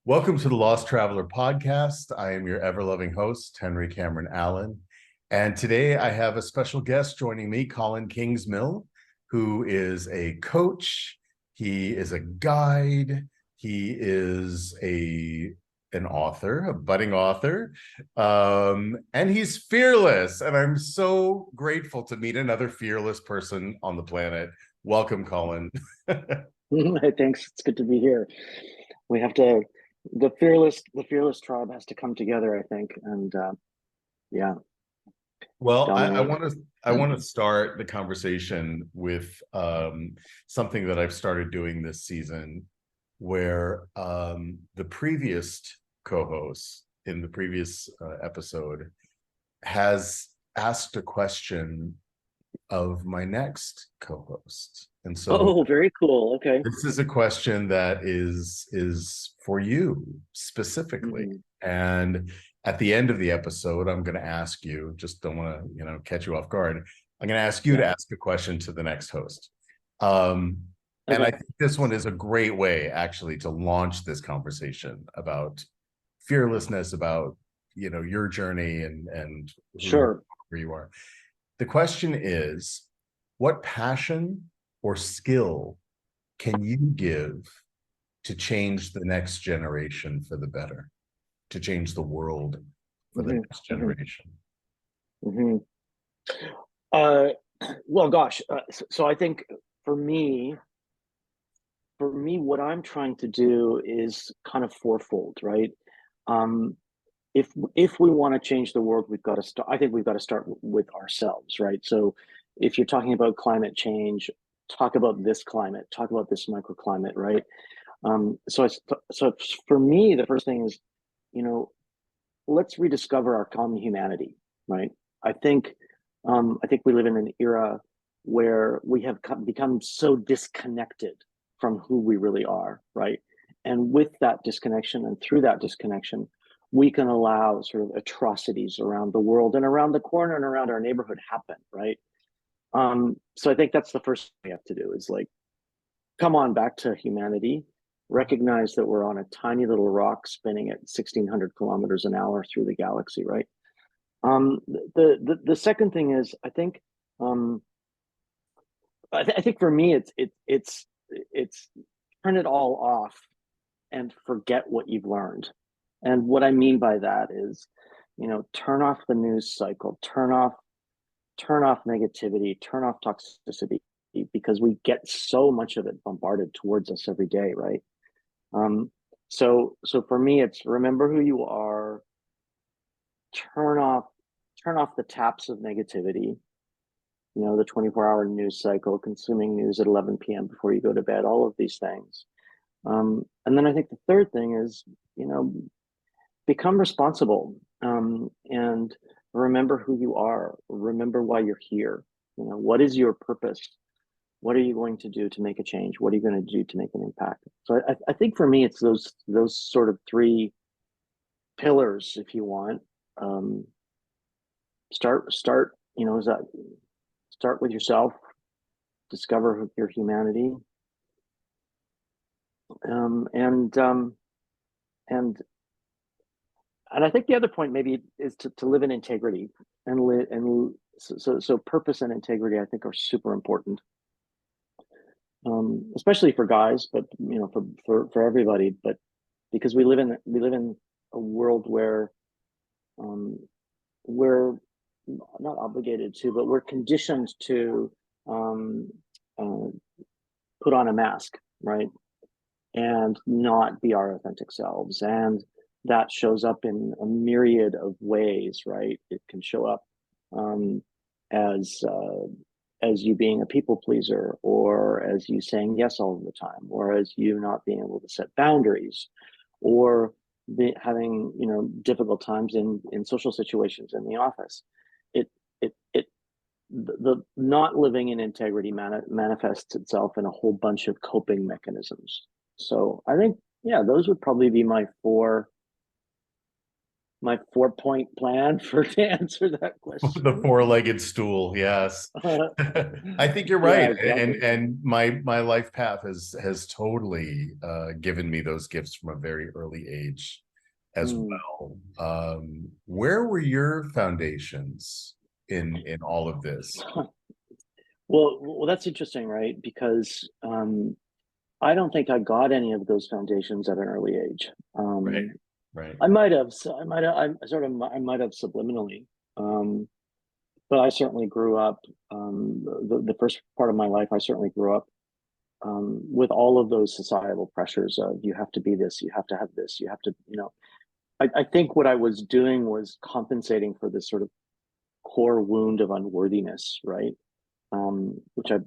Welcome to the Lost Traveler podcast. I am your ever-loving host, Henry Cameron Allen. And today I have a special guest joining me, Colin Kingsmill, who is a coach. He is a guide. He is an author, a budding author, and he's fearless. And I'm so grateful to meet another fearless person on the planet. Welcome, Colin. Thanks. It's good to be here. We have to the fearless tribe has to come together, I think, and yeah, Well, I dominate. want to I want to start the conversation with something that I've started doing this season, where the previous co-host in the previous episode has asked a question of my next co-host, and so Oh, very cool. Okay. this is a question that is for you specifically. Hmm. And at the end of the episode, I'm going to ask you, just don't want to, catch you off guard. I'm going to ask you Yeah. to ask a question to the next host. Um, and I Okay. think this one is a great way actually to launch this conversation about fearlessness, about, your journey and who you Sure. where you are. The question is, what passion or skill can you give to change the next generation for the better, to change the world for the Hmm. next Hmm. generation? Hmm. Uh, well, gosh. So I think for me, what I'm trying to do is kind of fourfold, right? Um, if we want to change the world, we've got to start. I think we've got to start with ourselves, right? So, if you're talking about climate change, talk about this climate, talk about this microclimate, right? So for me, the first thing is, you know, let's rediscover our common humanity, right? I think, I think we live in an era where we have become so disconnected from who we really are, right? And with that disconnection and through that disconnection, we can allow sort of atrocities around the world and around the corner and around our neighborhood happen, right? So I think that's the first thing we have to do is like come on back to humanity, recognize that we're on a tiny little rock spinning at 1,600 kilometers an hour through the galaxy, right? The second thing is, um, I think for me, it's turn it all off and forget what you've learned. And what I mean by that is, turn off the news cycle, turn off negativity, turn off toxicity, because we get so much of it bombarded towards us every day, right? Um, so for me, it's remember who you are, turn off turn off the taps of negativity, the 24-hour news cycle, consuming news at 11 p.m. before you go to bed, all of these things. And then I think the third thing is, become responsible, and remember who you are, remember why you're here. What is your purpose? What are you going to do to make a change? What are you going to do to make an impact? So I think for me, it's those sort of three pillars, if you want. Um, start, is that start with yourself, discover your humanity, um, and um, and and I think the other point maybe is to live in integrity and live and so purpose and integrity I think are super important, especially for guys, but for everybody. But because we live in a world where um, we're not obligated to, but we're conditioned to um, uh, put on a mask, right? And not be our authentic selves. And that shows up in a myriad of ways, right? It can show up um, as as you being a people pleaser, or as you saying yes all the time, or as you not being able to set boundaries, or having difficult times in social situations in the office. It the not living in integrity manifests itself in a whole bunch of coping mechanisms. So I think, yeah, those would probably be my four my 4-point plan for to answer that The question. four-legged stool, yes. I think you're Yeah, right. And exactly. my life path has totally given me those gifts from a very early age as Mm. well. Where were your foundations in all of this? Well, that's interesting, right? Because I don't think I got any of those foundations at an early age. Right, right. I might have, I might have subliminally, um, but I certainly grew up. The first part of my life, I certainly grew up with all of those societal pressures of you have to be this, you have to have this, you have to, you know. I think what I was doing was compensating for this sort of core wound of unworthiness, right? Which I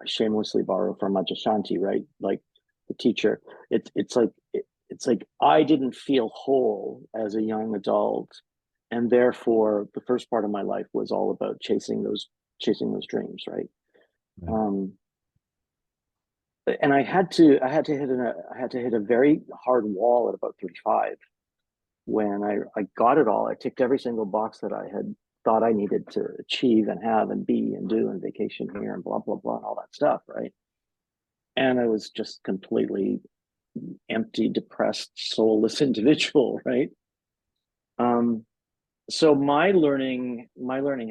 shamelessly borrow from Majashanti, right? Like the teacher. It's like I didn't feel whole as a young adult, and therefore the first part of my life was all about chasing those dreams, right? Right. Um, and I had to hit I had to hit a very hard wall at about 35 when I got it all. I ticked every single box that I had thought I needed to achieve and have and be and do and vacation here and blah blah blah and all that stuff, right? And I was just completely empty, depressed, soulless individual, right? Um, so my learning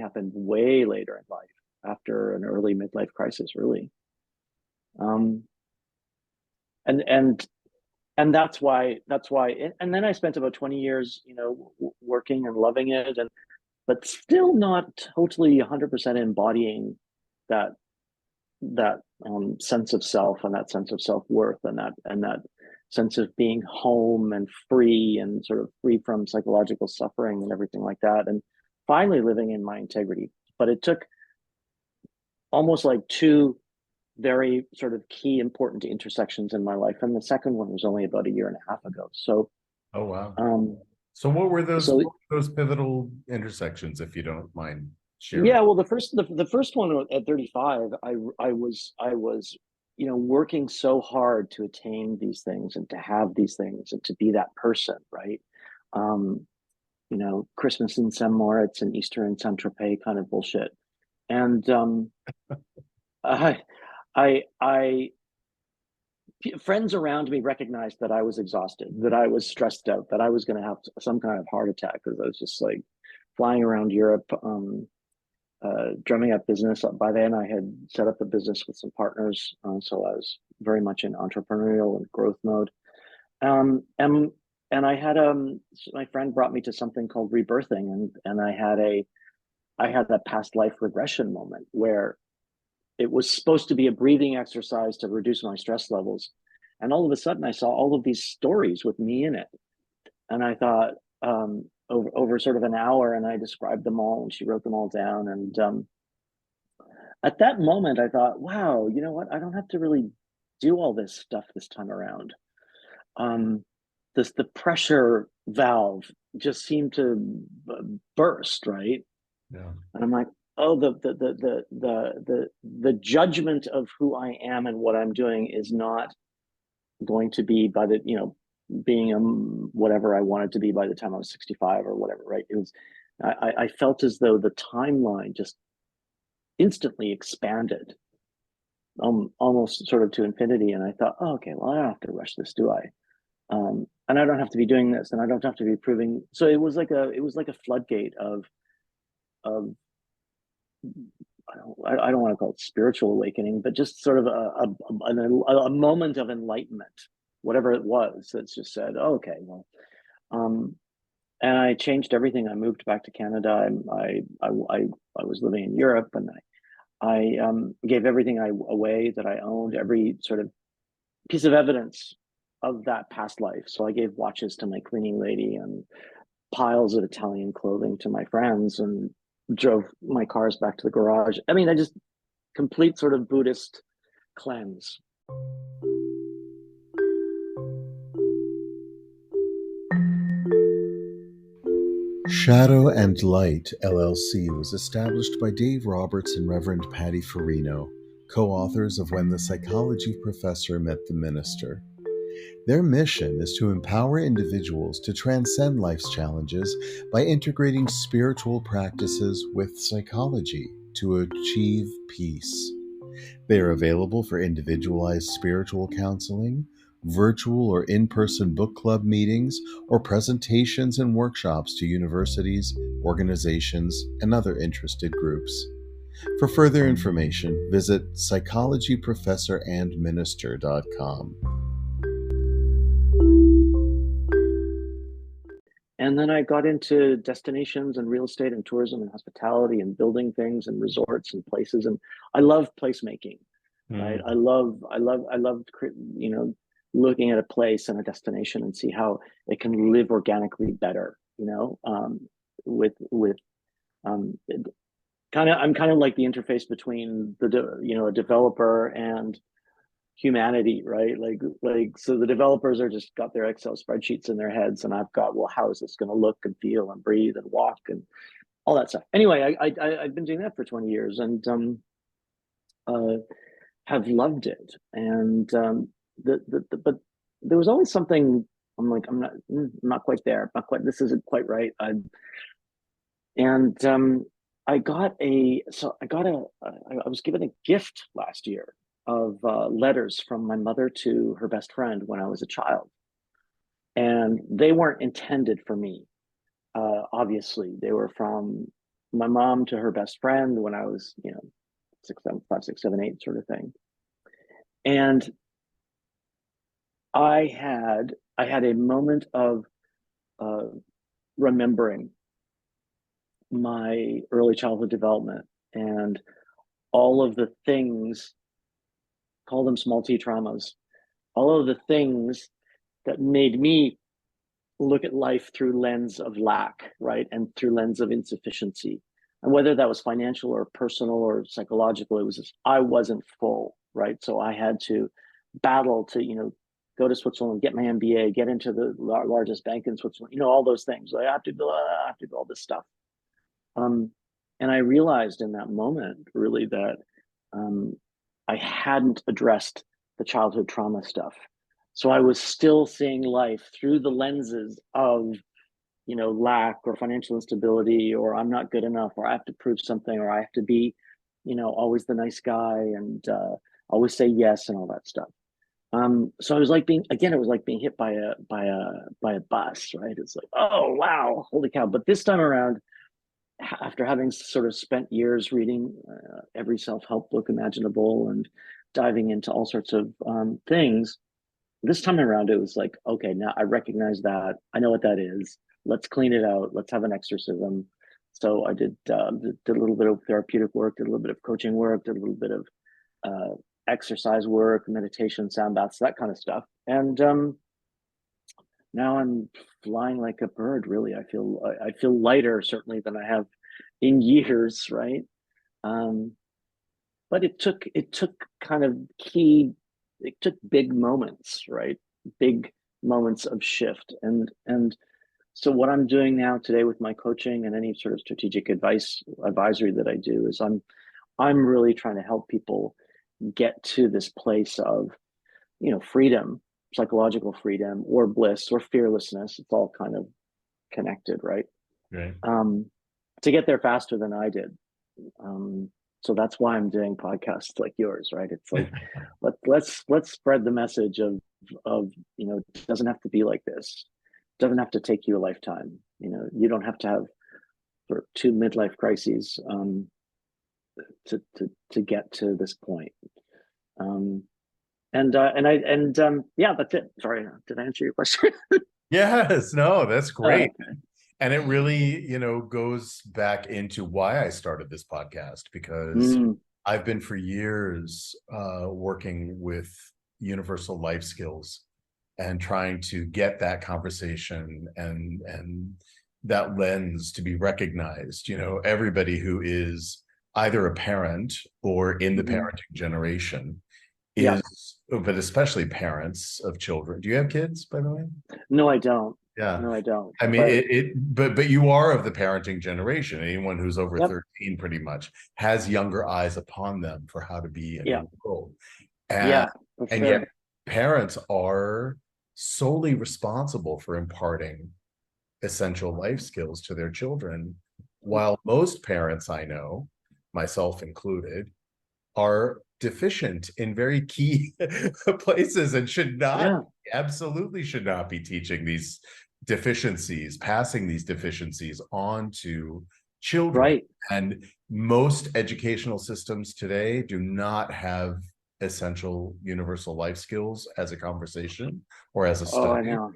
happened way later in life, after an early midlife crisis, really. Um, and and and that's why, and then I spent about 20 years, you know, working and loving it, and but still not totally 100% embodying that sense of self and that sense of self-worth and that sense of being home and free and sort of free from psychological suffering and everything like that, and finally living in my integrity. But it took almost like two very sort of key important intersections in my life, and the second one was only about a year and a half ago. So Oh, wow. um So so what were those pivotal intersections, if you don't mind sharing? yeah, well, the first one at 35, I was, you know, working so hard to attain these things and to have these things and to be that person, right? Um, you know, Christmas in St. Moritz and Easter in Saint Tropez kind of bullshit. And I, I friends around me recognized that I was exhausted, that I was stressed out, that I was going to have some kind of heart attack because I was just like flying around Europe. Drumming up business. By then, I had set up a business with some partners, so I was very much in entrepreneurial and growth mode. Um, and and I had my friend brought me to something called rebirthing, and I had a past life regression moment where it was supposed to be a breathing exercise to reduce my stress levels, and all of a sudden, I saw all of these stories with me in it, and I thought over sort of an hour, and I described them all, and she wrote them all down, and at that moment, I thought, wow, you know what? I don't have to really do all this stuff this time around. Um, the pressure valve just seemed to burst, right? Yeah. And I'm like, oh, the judgment of who I am and what I'm doing is not going to be by the, you know, being whatever I wanted to be by the time I was 65 or whatever, right? It was, I felt as though the timeline just instantly expanded, almost sort of to infinity. And I thought, oh, okay, well, I don't have to rush this, do I? And I don't have to be doing this, and I don't have to be proving. So it was like a floodgate of I don't want to call it spiritual awakening, but just sort of a moment of enlightenment, whatever it was. That's just said, oh, okay, well, um, and I changed everything. I moved back to Canada. I was living in Europe, and I gave everything away that I owned, every sort of piece of evidence of that past life. So I gave watches to my cleaning lady and piles of Italian clothing to my friends and drove my cars back to the garage. I mean, I just complete sort of Buddhist cleanse. Shadow and Light LLC was established by Dave Roberts and Reverend Patty Farino, co-authors of When the Psychology Professor Met the Minister. Their mission is to empower individuals to transcend life's challenges by integrating spiritual practices with psychology to achieve peace. They are available for individualized spiritual counseling, virtual or in person book club meetings, or presentations and workshops to universities, organizations, and other interested groups. For further information, visit psychologyprofessorandminister.com. And then I got into destinations and real estate and tourism and hospitality and building things and resorts and places. And I love placemaking, right? I love, looking at a place and a destination and see how it can live organically better, with I'm kind of like the interface between a developer and humanity, right? So the developers are just got their Excel spreadsheets in their heads, and I've got, well, how is this going to look and feel and breathe and walk and all that stuff. Anyway, I've been doing that for 20 years and have loved it. And but there was always something. I'm like, I'm not quite there. Not quite. This isn't quite right. And I was given a gift last year of letters from my mother to her best friend when I was a child. And they weren't intended for me. Obviously, they were from my mom to her best friend when I was, 5, 6, 7, 8 sort of thing. And I had a moment of remembering my early childhood development and all of the things, call them small t traumas, all of the things that made me look at life through lens of lack, right? And through lens of insufficiency. And whether that was financial or personal or psychological, it was just, I wasn't full, right? So I had to battle to, go to Switzerland, get my MBA, get into the largest bank in Switzerland, all those things. I have to do all this stuff. And I realized in that moment really that I hadn't addressed the childhood trauma stuff. So I was still seeing life through the lenses of, lack or financial instability, or I'm not good enough, or I have to prove something, or I have to be, always the nice guy and always say yes and all that stuff. So it was like being hit by a bus, right? It's like, oh wow, holy cow! But this time around, after having sort of spent years reading every self-help book imaginable and diving into all sorts of things, this time around it was like, okay, now I recognize that, I know what that is, let's clean it out, let's have an exorcism. So I did a little bit of therapeutic work, did a little bit of coaching work, did a little bit of exercise work, meditation, sound baths, that kind of stuff. And now I'm flying like a bird, really. I feel lighter certainly than I have in years, right? But it took kind of it took big moments, right? Big moments of shift. And so what I'm doing now today with my coaching and any sort of strategic advisory that I do is I'm really trying to help people get to this place of, freedom, psychological freedom or bliss or fearlessness. It's all kind of connected, right? Right. To get there faster than I did. So that's why I'm doing podcasts like yours, right? It's like, let's spread the message of, it doesn't have to be like this. It doesn't have to take you a lifetime. You don't have to have sort of 2 midlife crises to get to this point. Yeah, that's it. Sorry, did I answer your question? Yes, no, that's great. And it really, goes back into why I started this podcast, because I've been for years working with universal life skills and trying to get that conversation and that lens to be recognized. Everybody who is either a parent or in the parenting generation is, but especially parents of children. Do you have kids, by the way? No, I don't. Yeah. No, I don't. I mean, but you are of the parenting generation. Anyone who's over 13 pretty much has younger eyes upon them for how to be in the world. And, for and sure. yet parents are solely responsible for imparting essential life skills to their children, while most parents I know, myself included, are deficient in very key places and should not, Yeah. absolutely should not be teaching these deficiencies, passing these deficiencies on to children. Right. And most educational systems today do not have essential universal life skills as a conversation or as a Oh, I study. know.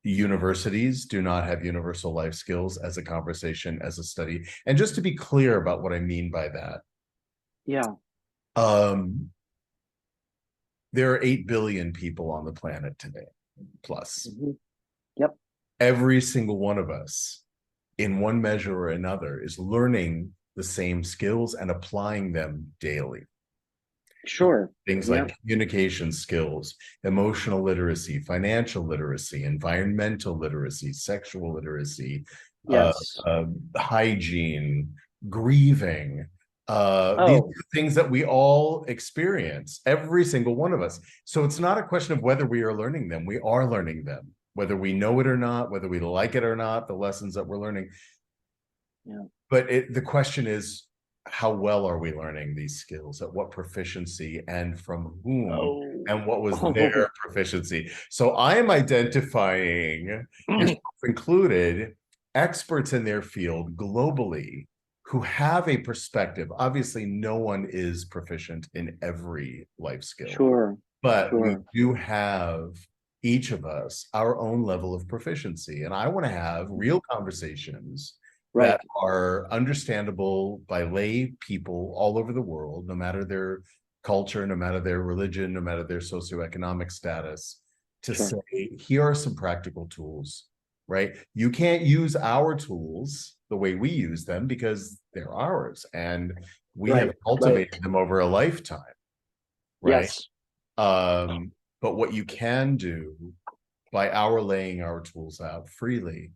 Universities do not have universal life skills as a conversation, as a study. And just to be clear about what I mean by that, Yeah. um, there are 8 billion people on the planet today, plus. Hmm. Yep. Every single one of us, in one measure or another, is learning the same skills and applying them daily. Sure. Things Yep. like communication skills, emotional literacy, financial literacy, environmental literacy, sexual literacy, uh, Yes. hygiene, grieving. These Oh, are things that we all experience, every single one of us. So it's not a question of whether we are learning them. We are learning them, whether we know it or not, whether we like it or not, the lessons that we're learning. yeah. But the question is, how well are we learning these skills? At what proficiency and from whom? Oh. And what was Oh. their proficiency? So I am identifying, yourself included, experts in their field globally who have a perspective. Obviously, no one is proficient in every life skill, Sure. but we Sure. do have, each of us, our own level of proficiency. And I want to have real conversations Right. that are understandable by lay people all over the world, no matter their culture, no matter their religion, no matter their socioeconomic status, to Sure. say, here are some practical tools, right? You can't use our tools the way we use them because they're ours and we have Right. Right. cultivated them over a lifetime, right? Yes. But what you can do by our laying our tools out freely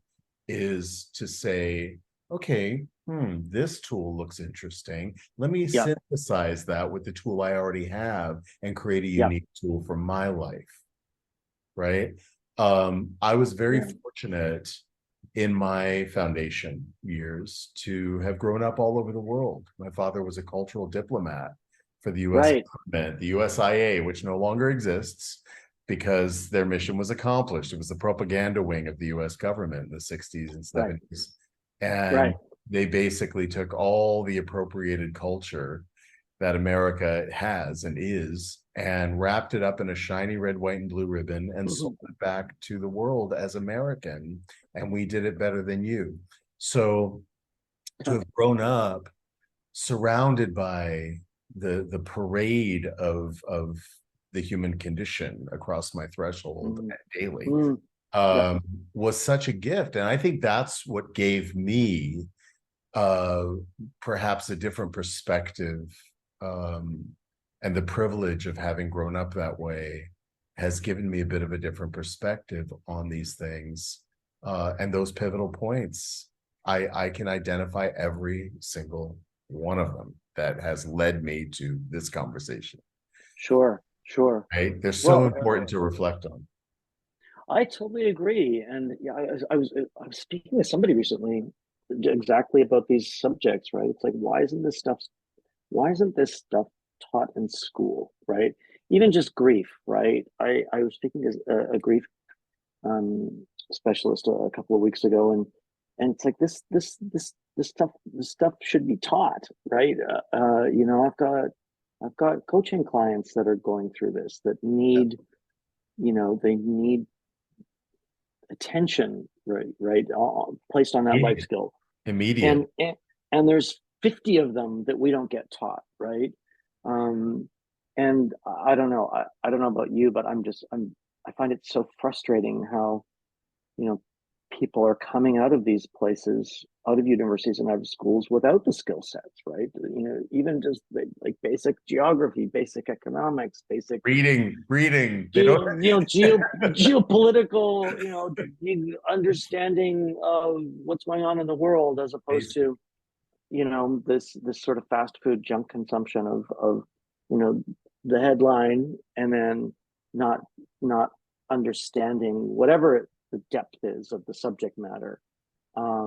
is to say, okay, this tool looks interesting. Let me Yep. synthesize that with the tool I already have and create a Yep. unique tool for my life, right? I was very Yeah. fortunate in my foundation years to have grown up all over the world. My father was a cultural diplomat for the US Right. government, the USIA, which no longer exists because their mission was accomplished. It was the propaganda wing of the US government in the 60s and Right. 70s. And Right. they basically took all the appropriated culture that America has and is, and wrapped it up in a shiny red, white, and blue ribbon and sold Mhm. it back to the world as American. And we did it better than you. So to Yeah. have grown up surrounded by the parade of the human condition across my threshold Mm. daily Mm. Yep. um, was such a gift. And I think that's what gave me uh, perhaps a different perspective, um, and the privilege of having grown up that way has given me a bit of a different perspective on these things, and those pivotal points. I can identify every single one of them that has led me to this conversation. Sure. Sure. Right? They're so Well, important to reflect on. I totally agree. And yeah, I was speaking with somebody recently exactly about these subjects, right? It's like, why isn't this stuff taught in school, right? Even just grief, right? I was speaking to a grief specialist a couple of weeks ago, and it's like this stuff should be taught, right? I've got coaching clients that are going through this that need, they need attention, right, placed on that life Immediate. skill, Immediate. and there's 50 of them that we don't get taught, right? um and I don't know, I don't know about you, but I find it so frustrating how, you know, people are coming out of these places, out of universities and out of schools without the skill sets, right? Even just like basic geography, basic economics, basic Reading. They don't. geopolitical, understanding of what's going on in the world, as opposed Basic. to, this sort of fast food junk consumption of, you know the headline, and then not not understanding whatever the depth is of the subject matter.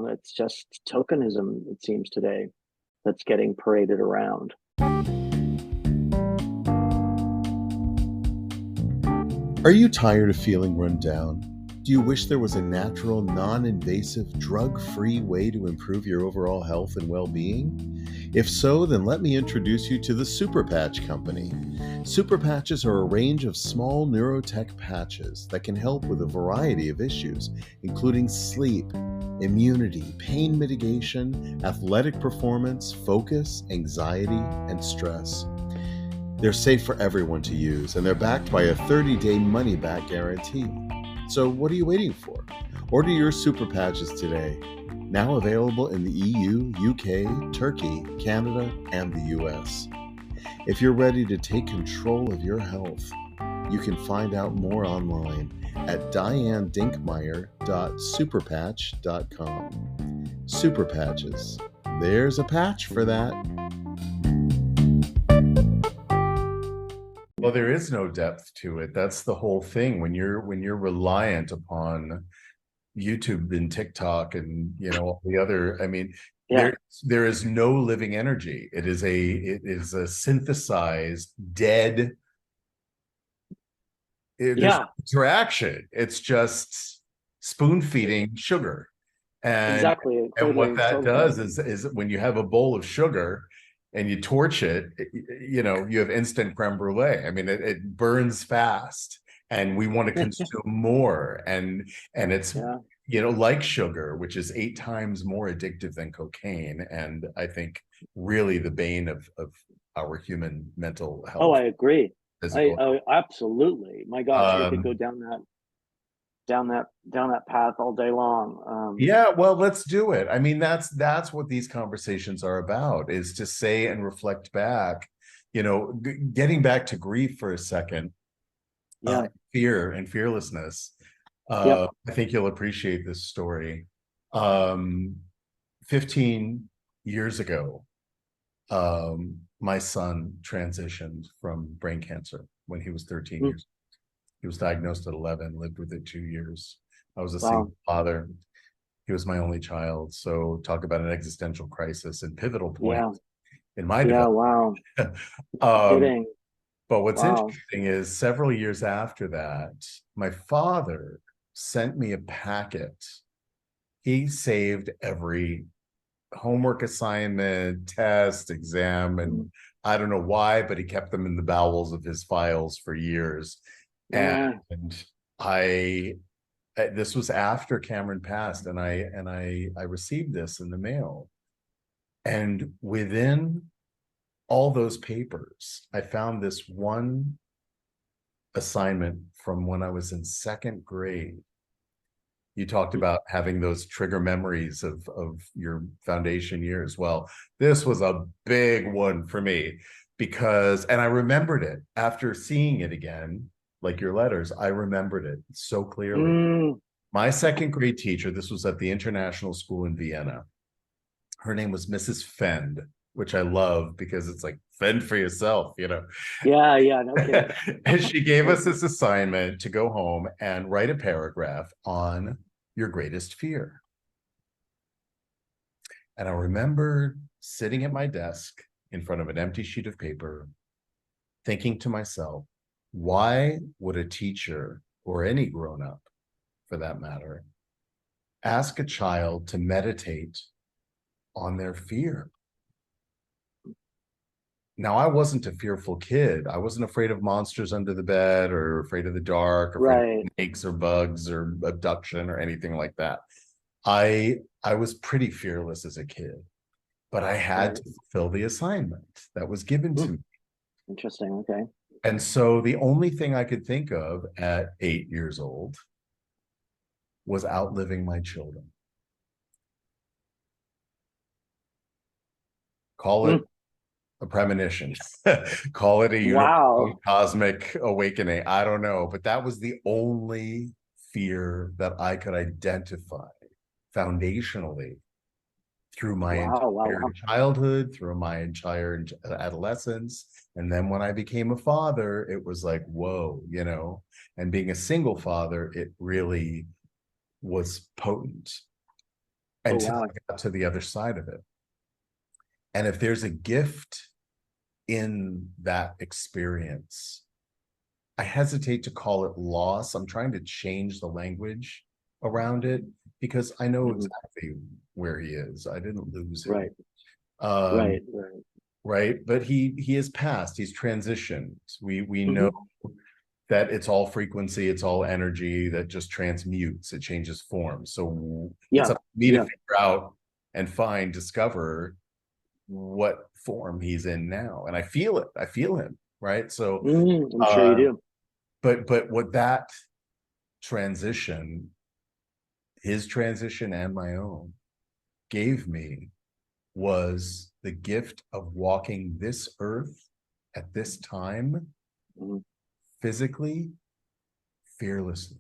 It's just tokenism, it seems today, that's getting paraded around. Are you tired of feeling run down? Do you wish there was a natural, non-invasive, drug-free way to improve your overall health and well-being? If so, then let me introduce you to the Super Patch Company. Super Patches are a range of small neurotech patches that can help with a variety of issues, including sleep, immunity, pain mitigation, athletic performance, focus, anxiety, and stress. They're safe for everyone to use, and they're backed by a 30-day money-back guarantee. So what are you waiting for? Order your Super Patches today. Now available in the EU, UK, Turkey, Canada, and the US. If you're ready to take control of your health, you can find out more online at dianedinkmeyer.superpatch.com. Super Patches. There's a patch for that. Well, there is no depth to it. That's the whole thing. When you're reliant upon YouTube and TikTok and all the other, I mean, Yeah. there is no living energy. It is a synthesized, dead interaction. It's just spoon feeding sugar. And exactly. and what Totally, that totally. does is when you have a bowl of sugar and you torch it, you have instant creme brulee. I mean, it burns fast, and we want to consume more. And it's like sugar, which is 8 times more addictive than cocaine. And I think really the bane of our human mental health. Oh, I agree. Absolutely. My gosh, we could go down that path all day long. Yeah, well, let's do it. I mean, that's what these conversations are about, is to say and reflect back, getting back to grief for a second. Fear and fearlessness. I think you'll appreciate this story. 15 years ago, my son transitioned from brain cancer when he was 13 years. He was diagnosed at 11, lived with it 2 years. I was a single father. He was my only child. So talk about an existential crisis and pivotal point in my development. Kidding. But what's interesting is several years after that, my father sent me a packet. He saved every homework assignment, test, exam, and I don't know why, but he kept them in the bowels of his files for years. And this was after Cameron passed, and I received this in the mail. And within all those papers, I found this one assignment from when I was in 2nd grade. You talked about having those trigger memories of your foundation years. Well, this was a big one for me because, and I remembered it after seeing it again, like your letters, I remembered it so clearly. My 2nd grade teacher, this was at the international school in Vienna. Her name was Mrs. Fend, which I love because it's like fend for yourself, Yeah, no kidding. And she gave us this assignment to go home and write a paragraph on your greatest fear. And I remember sitting at my desk in front of an empty sheet of paper, thinking to myself, why would a teacher, or any grown-up for that matter, ask a child to meditate on their fear? Now, I wasn't a fearful kid. I wasn't afraid of monsters under the bed or afraid of the dark, or afraid of snakes or bugs or abduction or anything like that. I was pretty fearless as a kid, but I had to fulfill the assignment that was given to me. Interesting. Okay. And so the only thing I could think of at 8 years old was outliving my children. Call it a premonition, call it a universal cosmic awakening. I don't know, but that was the only fear that I could identify foundationally through my Wow, wow, entire wow. childhood, through my entire adolescence. And then when I became a father, it was like, whoa, and being a single father, it really was potent Oh, until wow. I got to the other side of it. And if there's a gift in that experience, I hesitate to call it loss. I'm trying to change the language around it because I know Hmm. exactly where he is. I didn't lose him. Right, Um, right, right. right. But he has passed, he's transitioned. We know Hmm. that it's all frequency, it's all energy that just transmutes, it changes form. So it's Yeah, up to me to yeah. figure out and discover what form he's in now. And I feel it. I feel him. Right. So I'm sure you uh do. but what that transition, his transition and my own, gave me was the gift of walking this earth at this time Mhm. physically, fearlessly,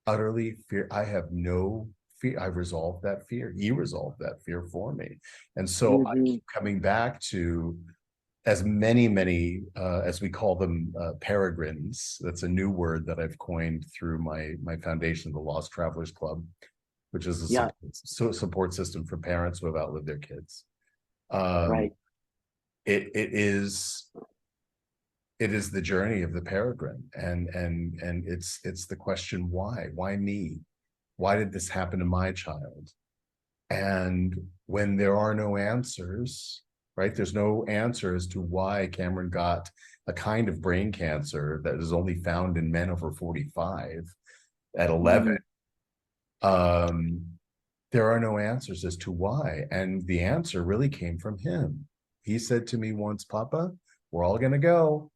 utterly fear. I have no fear. I've resolved that fear. He resolved that fear for me. And so I Hmm. keep coming back to as many as we call them, peregrines. That's a new word that I've coined through my foundation, the Lost Travelers Club, which is a Yeah, support system for parents who have outlived their kids. Um, right. it is the journey of the peregrine, and it's the question, why me, why did this happen to my child? And when there are no answers, right, there's no answer as to why Cameron got a kind of brain cancer that is only found in men over 45 at 11. Hmm. um there are no answers as to why, and the answer really came from him. He said to me once, Papa, we're all going to go.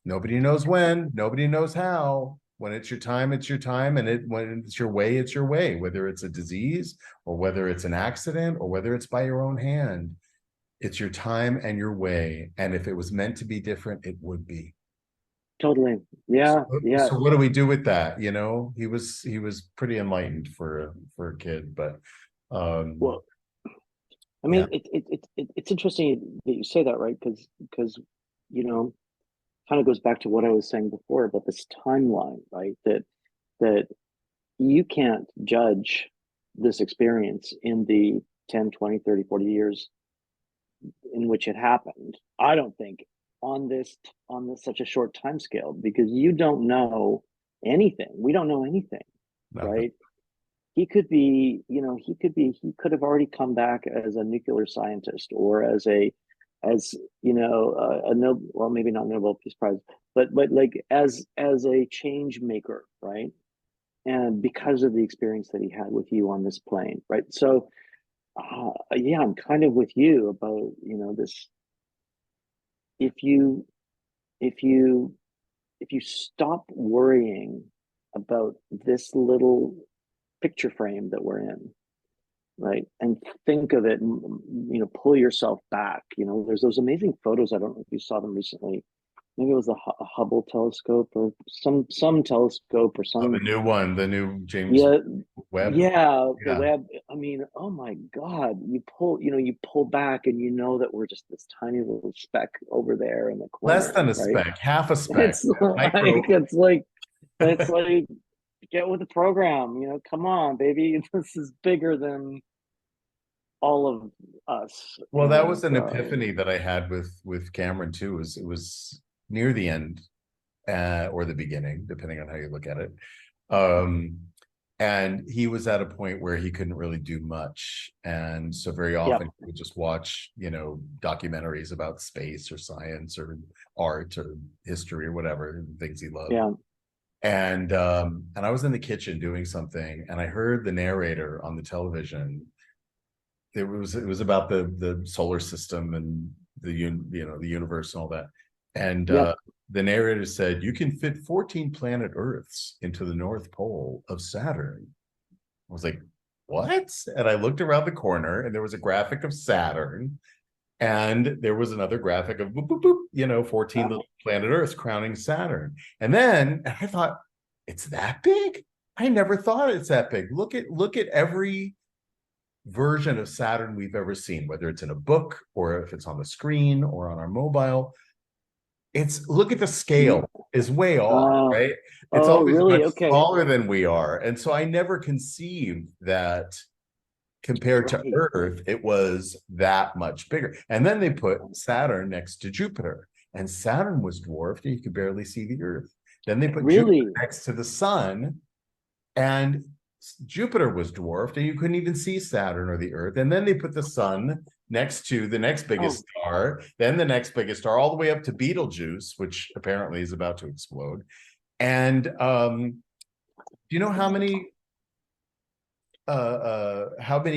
Nobody knows when, nobody knows how. When it's your time, it's your time. And when it's your way, it's your way, whether it's a disease or whether it's an accident or whether it's by your own hand. It's your time and your way. And if it was meant to be different, it would be. Totally. So, Yeah, yeah. so what do we do with that? He was pretty enlightened for a kid, but Well, I yeah. mean, it's interesting that you say that, right? Because you know, kind of goes back to what I was saying before about this timeline, right? That you can't judge this experience in the 10, 20, 30, 40 years in which it happened. I don't think on this such a short time scale, because you don't know anything. We don't know anything, Nothing. right? He could have already come back as a nuclear scientist, or as a no, well, maybe not Nobel Peace Prize, but like as a change maker, right? And because of the experience that he had with you on this plane, right? So yeah, I'm kind of with you about this. If you if you if you stop worrying about this little picture frame that we're in, right, and think of it, pull yourself back. There's those amazing photos. I don't know if you saw them recently. Maybe it was a Hubble telescope, or some telescope, or Oh, the some. new one, the new James Yeah, Webb. yeah, the Yeah. web. I mean, oh my God, you pull back, and that we're just this tiny little speck over there in the Less corner, than a right? speck, half a speck, It's micro. like get with the program, come on, baby. This is bigger than all of us. Well, that And was an epiphany that I had with Cameron too. It was near the end, or the beginning, depending on how you look at it. Um, and he was at a point where he couldn't really do much, and so very yeah, often he would just watch, documentaries about space or science or art or history or whatever things he loved. yeah, And I was in the kitchen doing something, and I heard the narrator on the television. It was about the solar system and the universe and all that. And yeah. the narrator said, you can fit 14 planet Earths into the North Pole of Saturn. I was like, what? And I looked around the corner, and there was a graphic of Saturn, and there was another graphic of boop, boop, boop, 14 little planet Earths crowning Saturn. And then I thought, it's that big? I never thought it's that big. Look at every version of Saturn we've ever seen, whether it's in a book or if it's on the screen or on our mobile. It's look at the scale is way off, Uh, right? It's oh, always really? much Okay. smaller than we are. And so I never conceived that compared to Right. Earth, it was that much bigger. And then they put Saturn next to Jupiter, and Saturn was dwarfed, and you could barely see the Earth. Then they put Jupiter Really? next to the Sun, and Jupiter was dwarfed, and you couldn't even see Saturn or the Earth. And then they put the Sun next to the next biggest star, then the next biggest star, all the way up to Betelgeuse, which apparently is about to explode. And do you know how many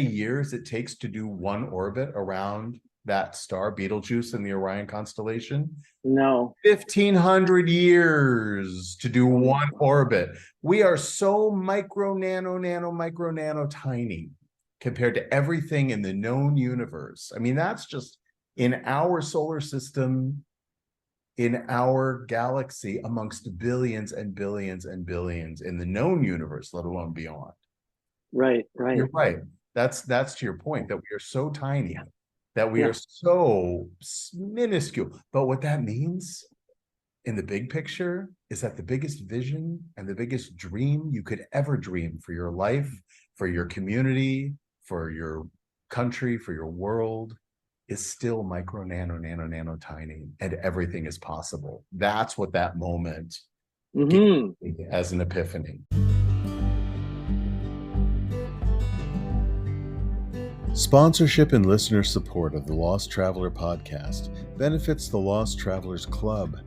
years it takes to do one orbit around that star, Betelgeuse, in the Orion constellation? No. 1,500 years to do Oh my one God. orbit. We are so micro, nano tiny compared to everything in the known universe. I mean, that's just in our solar system, in our galaxy, amongst billions and billions and billions in the known universe, let alone beyond. Right, right. You're right. That's to your point, that we are so tiny, that we Yeah. are so minuscule. But what that means in the big picture is that the biggest vision and the biggest dream you could ever dream for your life, for your community, for your country, for your world, is still micro, nano tiny, and everything is possible. That's what that moment gave me as an epiphany. Sponsorship and listener support of the Lost Traveler podcast benefits the Lost Travelers Club,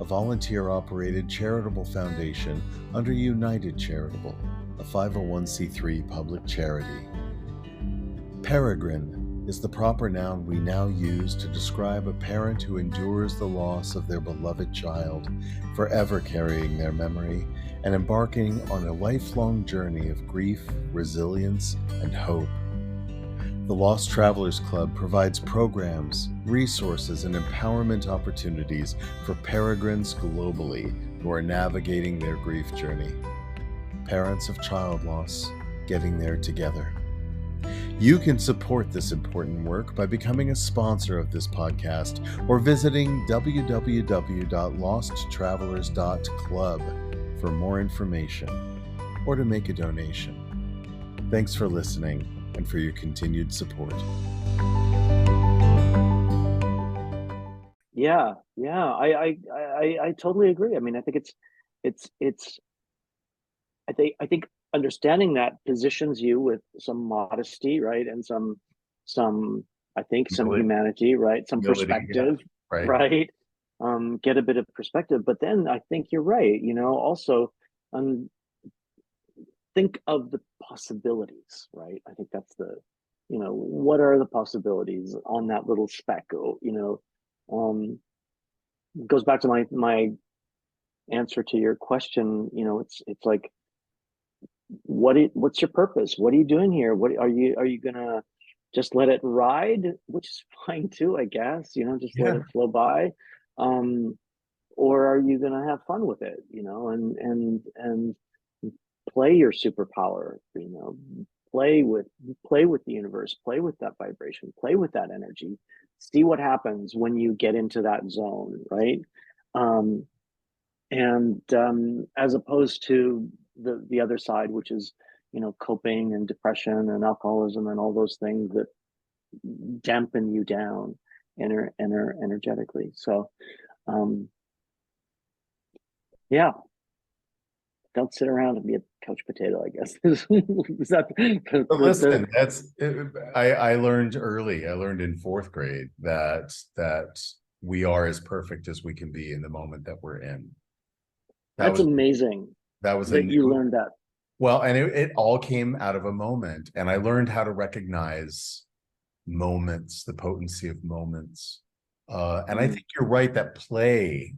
a volunteer-operated charitable foundation under United Charitable, a 501c3 public charity. Peregrine is the proper noun we now use to describe a parent who endures the loss of their beloved child, forever carrying their memory and embarking on a lifelong journey of grief, resilience, and hope. The Lost Travelers Club provides programs, resources, and empowerment opportunities for peregrines globally who are navigating their grief journey. Parents of child loss, getting there together. You can support this important work by becoming a sponsor of this podcast or visiting www.losttravelers.club for more information or to make a donation. Thanks for listening and for your continued support. Yeah, I totally agree. I mean, I think I think understanding that positions you with some modesty, right, and some I think some humanity, right, some perspective, yeah, right. right. Get a bit of perspective, but then I think you're right. You know, also think of the possibilities, right? I think that's what are the possibilities on that little speck? Goes back to my answer to your question. It's like, what's your purpose? What are you doing here? What are you gonna just let it ride, which is fine too, I guess, just let it flow by. Or are you gonna have fun with it, and play your superpower, play with the universe, play with that vibration, play with that energy, see what happens when you get into that zone, right? And as opposed to the other side, which is coping and depression and alcoholism and all those things that dampen you down energetically. So yeah, don't sit around and be a couch potato, I guess. Is that But listen, I learned early. I learned in fourth grade that we are as perfect as we can be in the moment that we're in. That's amazing. That was you learned that. Well, and it all came out of a moment, and I learned how to recognize moments, the potency of moments. And I think you're right that play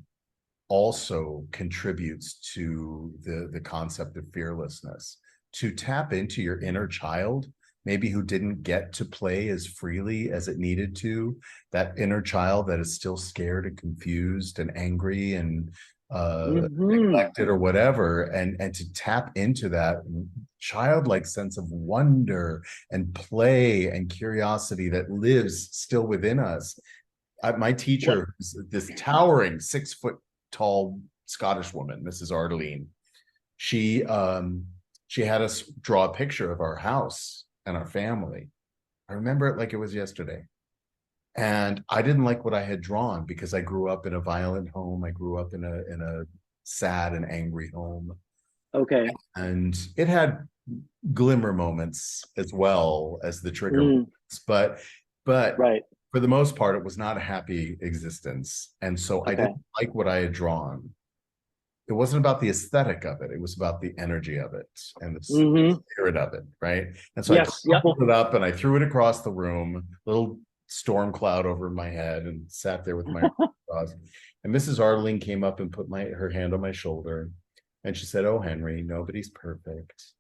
also contributes to the concept of fearlessness, to tap into your inner child, maybe who didn't get to play as freely as it needed to, that inner child that is still scared and confused and angry and neglected or whatever, and to tap into that childlike sense of wonder and play and curiosity that lives still within us. My What? teacher, this towering 6 foot tall Scottish woman, Mrs. Ardeline, she she had us draw a picture of our house and our family. I remember it like it was yesterday. And I didn't like what I had drawn because I grew up in a violent home. I grew up in a sad and angry home. Okay. And it had glimmer moments as well as the trigger Mm, moments, but right. for the most part, it was not a happy existence. And so I Okay. didn't like what I had drawn. It wasn't about the aesthetic of it. It was about the energy of it and the Mm-hmm. spirit of it, right? And so I Yes. Yep. crumpled it up and I threw it across the room, little storm cloud over my head, and sat there with my cross. And Mrs. Arling came up and put her hand on my shoulder, and she said, "Oh, Henry, nobody's perfect."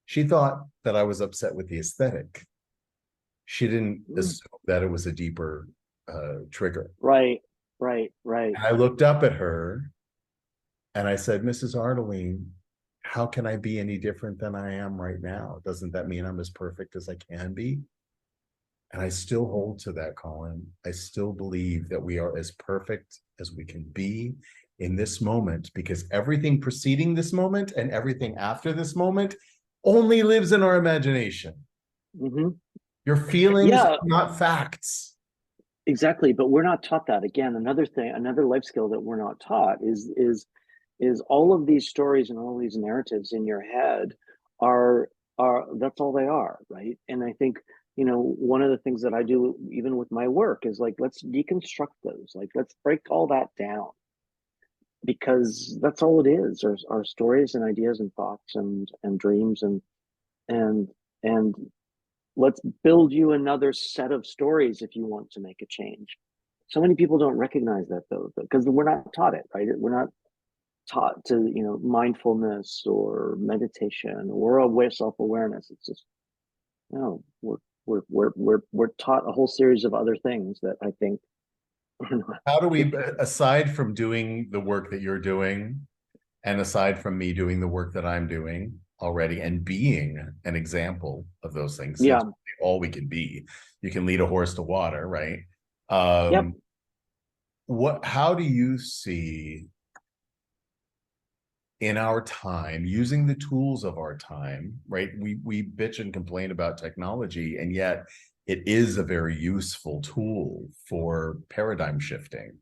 She thought that I was upset with the aesthetic. She didn't Mm, assume that it was a deeper trigger. right. Right. Right. And I looked up at her and I said, "Mrs. Ardeline, how can I be any different than I am right now? Doesn't that mean I'm as perfect as I can be?" And I still hold to that, Colin. I still believe that we are as perfect as we can be in this moment, because everything preceding this moment and everything after this moment only lives in our imagination. Mm-hmm. Your feelings are Yeah. not facts. Exactly. But we're not taught that. Again, another thing, another life skill that we're not taught is all of these stories and all these narratives in your head are that's all they are, right? And I think, one of the things that I do even with my work is like, let's deconstruct those, like let's break all that down, because that's all it is, are stories and ideas and thoughts and dreams, and and let's build you another set of stories if you want to make a change. So many people don't recognize that, though, because we're not taught it, right? We're not taught to, mindfulness or meditation or aware self-awareness. It's just, no, we're taught a whole series of other things that I think are not How do we, good. aside from doing the work that you're doing, and aside from me doing the work that I'm doing already and being an example of those things, Yeah. that's all we can be. You can lead a horse to water, right? Yep. How do you see in our time using the tools of our time, right? We bitch and complain about technology, and yet it is a very useful tool for paradigm shifting.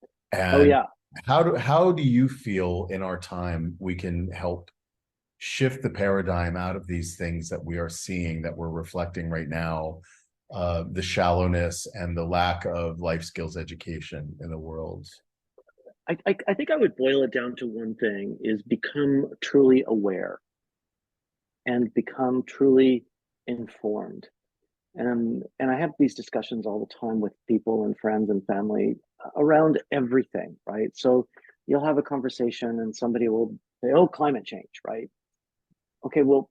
Oh And yeah. how do you feel in our time we can help shift the paradigm out of these things that we are seeing, that we're reflecting right now, the shallowness and the lack of life skills education in the world? I think I would boil it down to one thing: is become truly aware and become truly informed. And I have these discussions all the time with people and friends and family around everything, right? So you'll have a conversation and somebody will say, "Oh, climate change," right? Okay, well,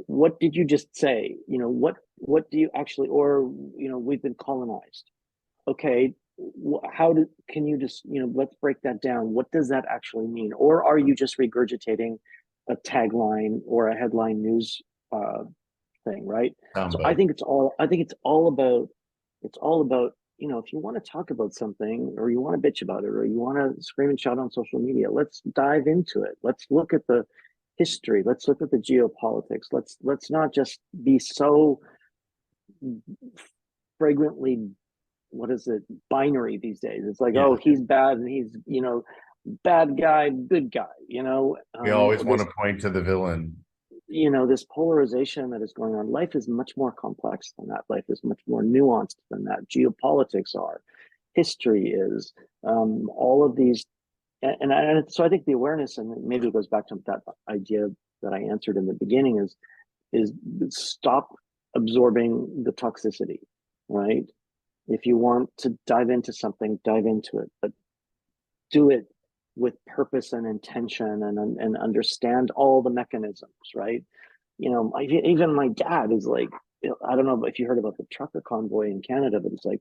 what did you just say? What do you actually, or we've been colonized. Okay, can you just, let's break that down. What does that actually mean? Or are you just regurgitating a tagline or a headline news uh, thing, right? So I Soundbite. think it's all about, if you want to talk about something or you want to bitch about it or you want to scream and shout on social media, let's dive into it. Let's look at the history. Let's look at the geopolitics. Let's not just be so fragrantly, what is it, binary these days. It's like, Yeah. oh, he's bad and he's, bad guy, good guy, We always want this, to point to the villain. this polarization that is going on. Life is much more complex than that. Life is much more nuanced than that. Geopolitics are, history is, all of these. And so I think the awareness, and maybe it goes back to that idea that I answered in the beginning, is stop absorbing the toxicity, right? If you want to dive into something, dive into it, but do it with purpose and intention, and understand all the mechanisms, right? Even my dad is like, I don't know if you heard about the trucker convoy in Canada, but it's like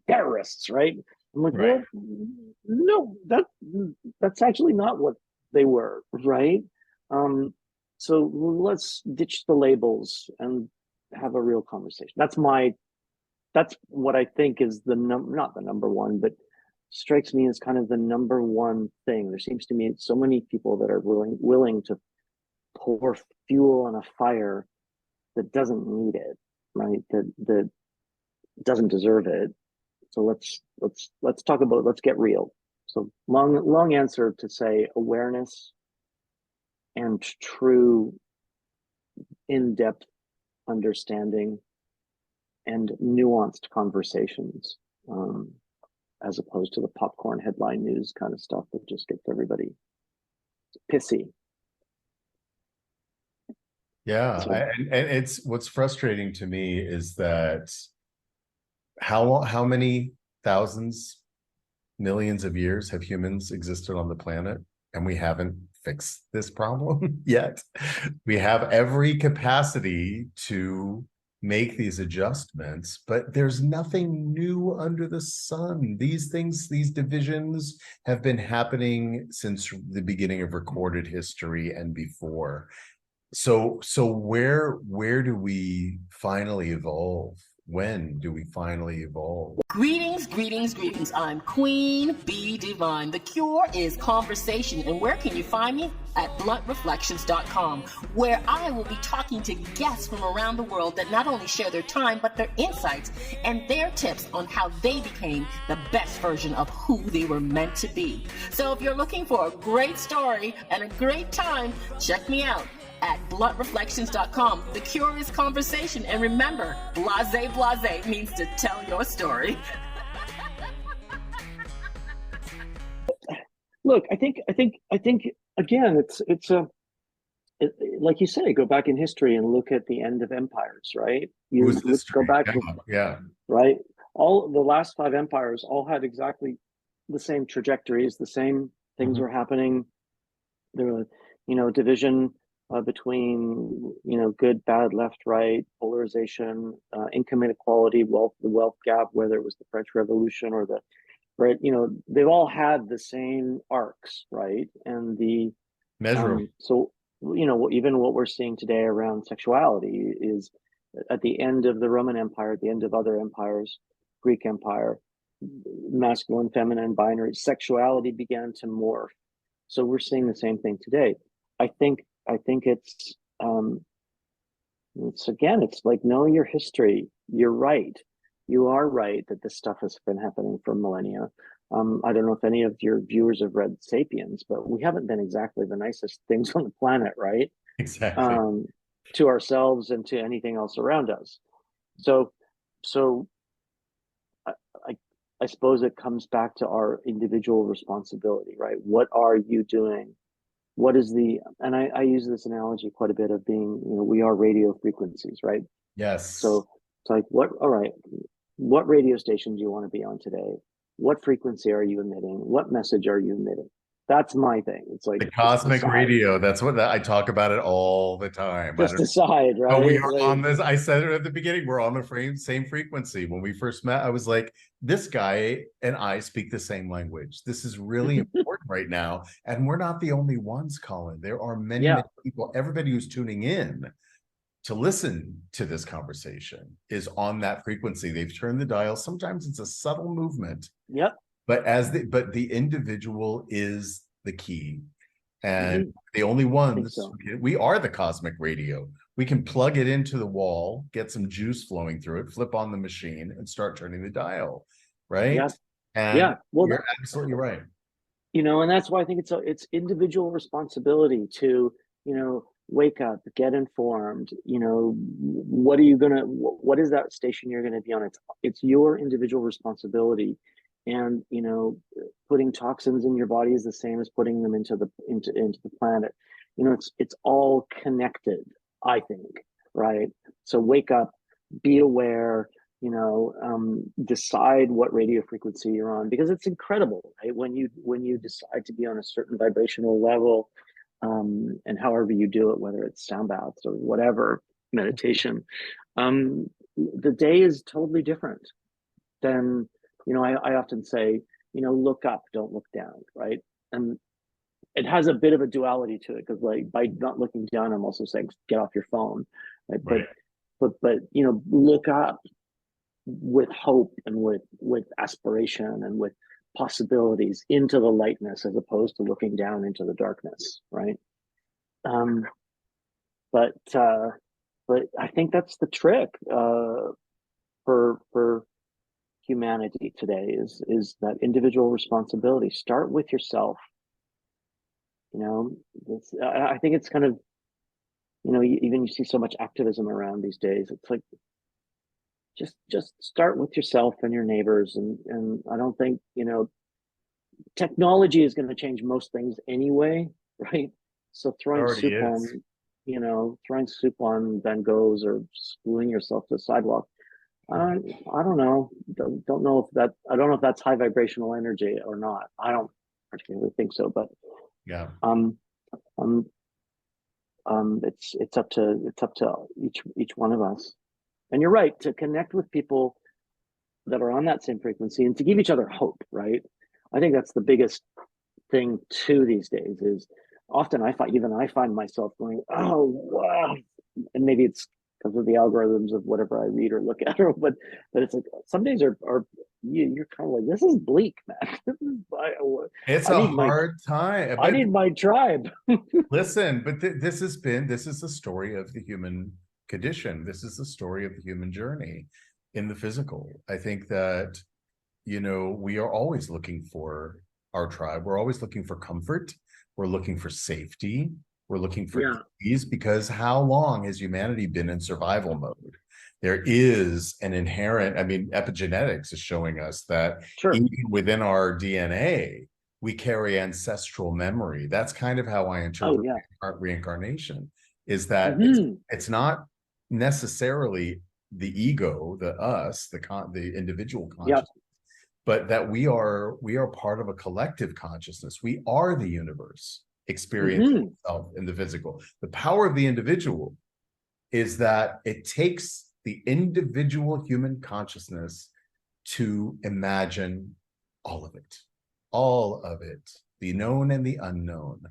terrorists, right? I'm like, Right. well, no, that's actually not what they were, right? Um, So let's ditch the labels and have a real conversation. That's what I think is not the number one, but strikes me as kind of the number one thing. There seems to me so many people that are willing to pour fuel on a fire that doesn't need it, right? That doesn't deserve it. So let's talk about, let's get real. So long answer to say awareness and true in-depth understanding and nuanced conversations, as opposed to the popcorn headline news kind of stuff that just gets everybody pissy. Yeah, So and it's what's frustrating to me is that how many thousands, millions of years have humans existed on the planet, and we haven't fixed this problem yet. We have every capacity to make these adjustments, but there's nothing new under the sun. These things, these divisions have been happening since the beginning of recorded history and before. So where do we finally evolve? When do we finally evolve? Greetings, greetings, greetings. I'm Queen Bee Divine. The cure is conversation. And where can you find me? At bluntreflections.com, where I will be talking to guests from around the world that not only share their time, but their insights and their tips on how they became the best version of who they were meant to be. So if you're looking for a great story and a great time, check me out at bluntreflections.com. The cure is conversation. And remember, blase means to tell your story. look, I think again, like you say, go back in history and look at the end of empires, right? Let's go back, yeah, right? All the last 5 empires all had exactly the same trajectories, the same things were happening. There were, division between, good, bad, left, right, polarization, income inequality, the wealth gap, whether it was the French Revolution or the, right, they've all had the same arcs, right? And the measurable. So, even what we're seeing today around sexuality is at the end of the Roman Empire, at the end of other empires, Greek Empire, masculine, feminine, binary, sexuality began to morph. So we're seeing the same thing today. I think it's it's like, know your history. You're right. You are right that this stuff has been happening for millennia. I don't know if any of your viewers have read Sapiens, but we haven't been exactly the nicest things on the planet, right? Exactly. To ourselves and to anything else around us. So I suppose it comes back to our individual responsibility, right? What are you doing? What is and I use this analogy quite a bit of being, we are radio frequencies, right? Yes. So it's like, all right, what radio station do you want to be on today? What frequency are you emitting? What message are you emitting? That's my thing. It's like the cosmic radio. That's what I talk about it all the time. Just decide, right? But we are on this. I said it at the beginning. We're on the same frequency. When we first met, I was like, this guy and I speak the same language. This is really important right now. And we're not the only ones, Colin. There are many people, everybody who's tuning in to listen to this conversation is on that frequency. They've turned the dial. Sometimes it's a subtle movement. Yep. But the individual is the key. And the only ones, we are the cosmic radio. We can plug it into the wall, get some juice flowing through it, flip on the machine and start turning the dial, right? Yeah. And well, you're absolutely right. And that's why I think it's individual responsibility to, wake up, get informed, what is that station you're going to be on? It's your individual responsibility. And putting toxins in your body is the same as putting them into the planet. It's all connected, I think, right? So wake up, be aware, decide what radio frequency you're on, because it's incredible, right? When you decide to be on a certain vibrational level, and however you do it, whether it's sound baths or whatever, meditation, the day is totally different than, I often say, look up, don't look down, right? And it has a bit of a duality to it, because like by not looking down, I'm also saying get off your phone, right? Right. But look up with hope and with aspiration and with possibilities into the lightness, as opposed to looking down into the darkness, right? Um, but I think that's the trick for humanity today is that individual responsibility. Start with yourself. I think it's kind of, even you see so much activism around these days. It's like just start with yourself and your neighbors, and I don't think technology is going to change most things anyway, right? So It already is. throwing soup on Van Goghs or screwing yourself to the sidewalk. I don't know. Don't know if that. I don't know if that's high vibrational energy or not. I don't particularly think so, but Yeah. um, um, it's up to each one of us. And you're right, to connect with people that are on that same frequency and to give each other hope, right? I think that's the biggest thing too these days. Is often I find myself going, oh wow, and maybe it's because of the algorithms of whatever I read or look at, but it's like some days are you're kind of like, this is bleak, man. It's I a need my hard time, I but need my tribe. listen, but this is the story of the human condition. This is the story of the human journey in the physical. I think that, we are always looking for our tribe. We're always looking for comfort. We're looking for safety. We're looking for Yeah, ease, because how long has humanity been in survival mode? There is an inherent, I mean, epigenetics is showing us that sure. even within our DNA, we carry ancestral memory. That's kind of how I Oh interpret yeah. reincarnation, is that Hmm. it's not necessarily the ego, the us, the individual Yeah. consciousness, but that we are part of a collective consciousness. We are the universe experiencing Hmm. itself in the physical. The power of the individual is that it takes the individual human consciousness to imagine all of it, the known and the unknown.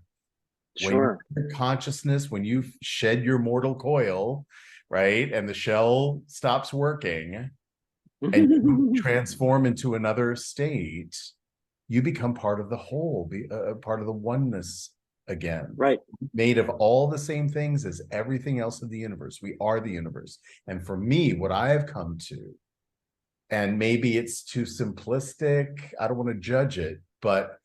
When Sure. your consciousness, when you shed your mortal coil, right, and the shell stops working, and you transform into another state, you become part of the whole, part of the oneness again, Right. made of all the same things as everything else in the universe. We are the universe. And for me, what I have come to, and maybe it's too simplistic, I don't want to judge it, but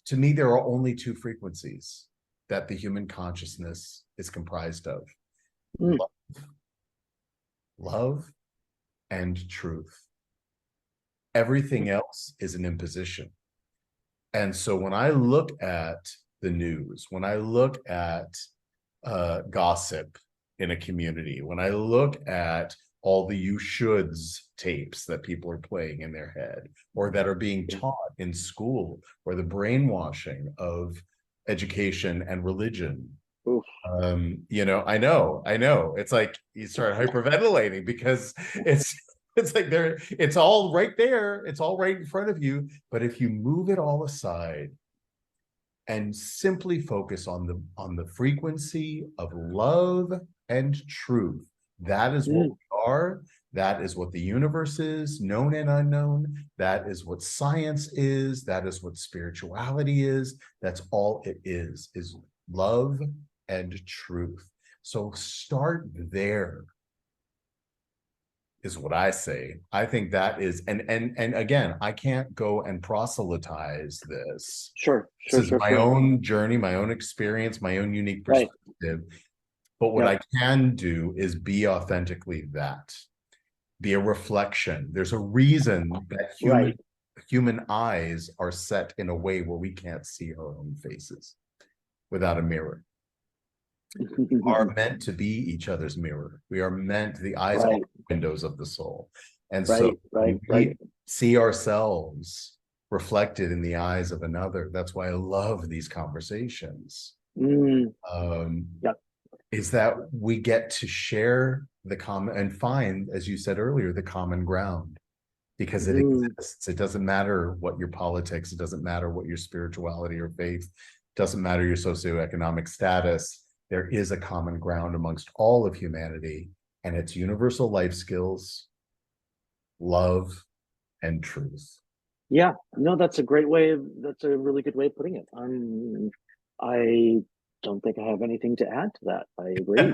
to me, there are only two frequencies that the human consciousness is comprised of: Mm. love and truth. Everything else is an imposition. And so when I look at the news, when I look at gossip in a community, when I look at all the you shoulds tapes that people are playing in their head, or that are being taught in school, or the brainwashing of education and religion. Oof. I know. It's like you start hyperventilating, because it's like it's all right there. It's all right in front of you. But if you move it all aside and simply focus on the frequency of love and truth, that is what Mm. we are. That is what the universe is, known and unknown. That is what science is. That is what spirituality is. That's all it is love and truth. So start there, is what I say. I think that is, and again, I can't go and proselytize this. Sure. This Sure. is Sure. my Sure. own journey, my own experience, my own unique Right. perspective. But what Yep. I can do is be authentically that, be a reflection. There's a reason that Right. human eyes are set in a way where we can't see our own faces without a mirror. Are meant to be each other's mirror. We are meant, the eyes are Right. windows of the soul. And so Right. Right. we Right. see ourselves reflected in the eyes of another. That's why I love these conversations. Mm. Yep. Is that we get to share the common and find, as you said earlier, the common ground, because it Mm. exists. It doesn't matter what your politics, it doesn't matter what your spirituality or faith. doesn't matter your socioeconomic status, there is a common ground amongst all of humanity, and it's universal life skills, love, and truth. Yeah, no, that's a really good way of putting it. I don't think I have anything to add to that. I agree.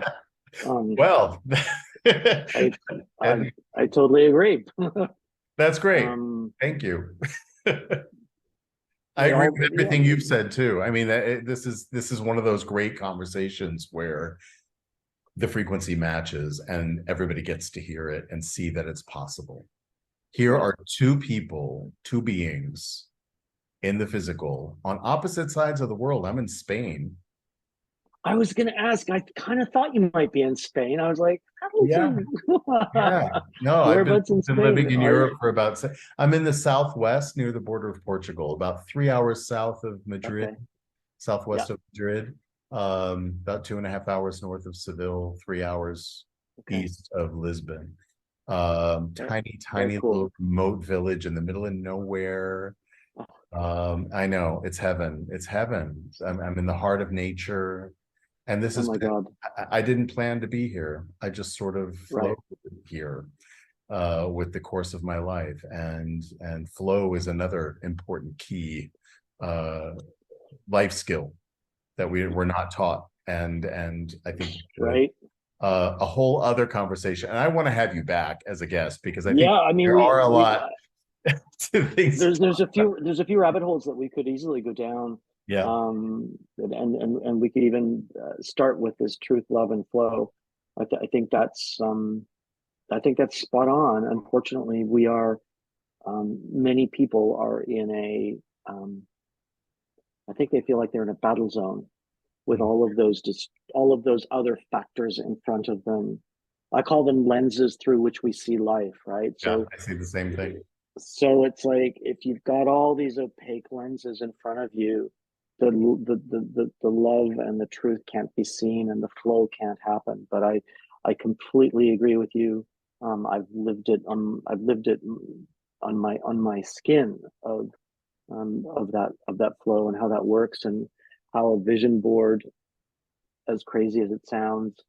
Well, I totally agree. that's great. Um, Thank you. I agree with everything you've said too. I mean, this is one of those great conversations where the frequency matches and everybody gets to hear it and see that it's possible. Here are two people, two beings in the physical on opposite sides of the world. I'm in Spain. I was going to ask, I kind of thought you might be in Spain. I was like, Yeah. Yeah. No, I've been living in Europe for I'm in the southwest near the border of Portugal, about 3 hours south of Madrid, Okay. southwest of Madrid, about 2.5 hours north of Seville, 3 hours east of Lisbon. Tiny little remote village in the middle of nowhere. I know, it's heaven. It's heaven. I'm in the heart of nature. And this is, I didn't plan to be here. I just sort of flowed here with the course of my life. And flow is another important key life skill that we're not taught. And I think a whole other conversation. And I want to have you back as a guest because I think there are a lot to things. There's a few rabbit holes that we could easily go down. Yeah. And we could even start with this truth, love, and flow. I think that's spot on. Unfortunately, we are many people are in a I think they feel like they're in a battle zone with all of those other factors in front of them. I call them lenses through which we see life, right? So I see the same thing. So it's like if you've got all these opaque lenses in front of you, the love and the truth can't be seen and the flow can't happen. But I completely agree with you. I've lived it on my skin of that flow and how that works, and how a vision board, as crazy as it sounds,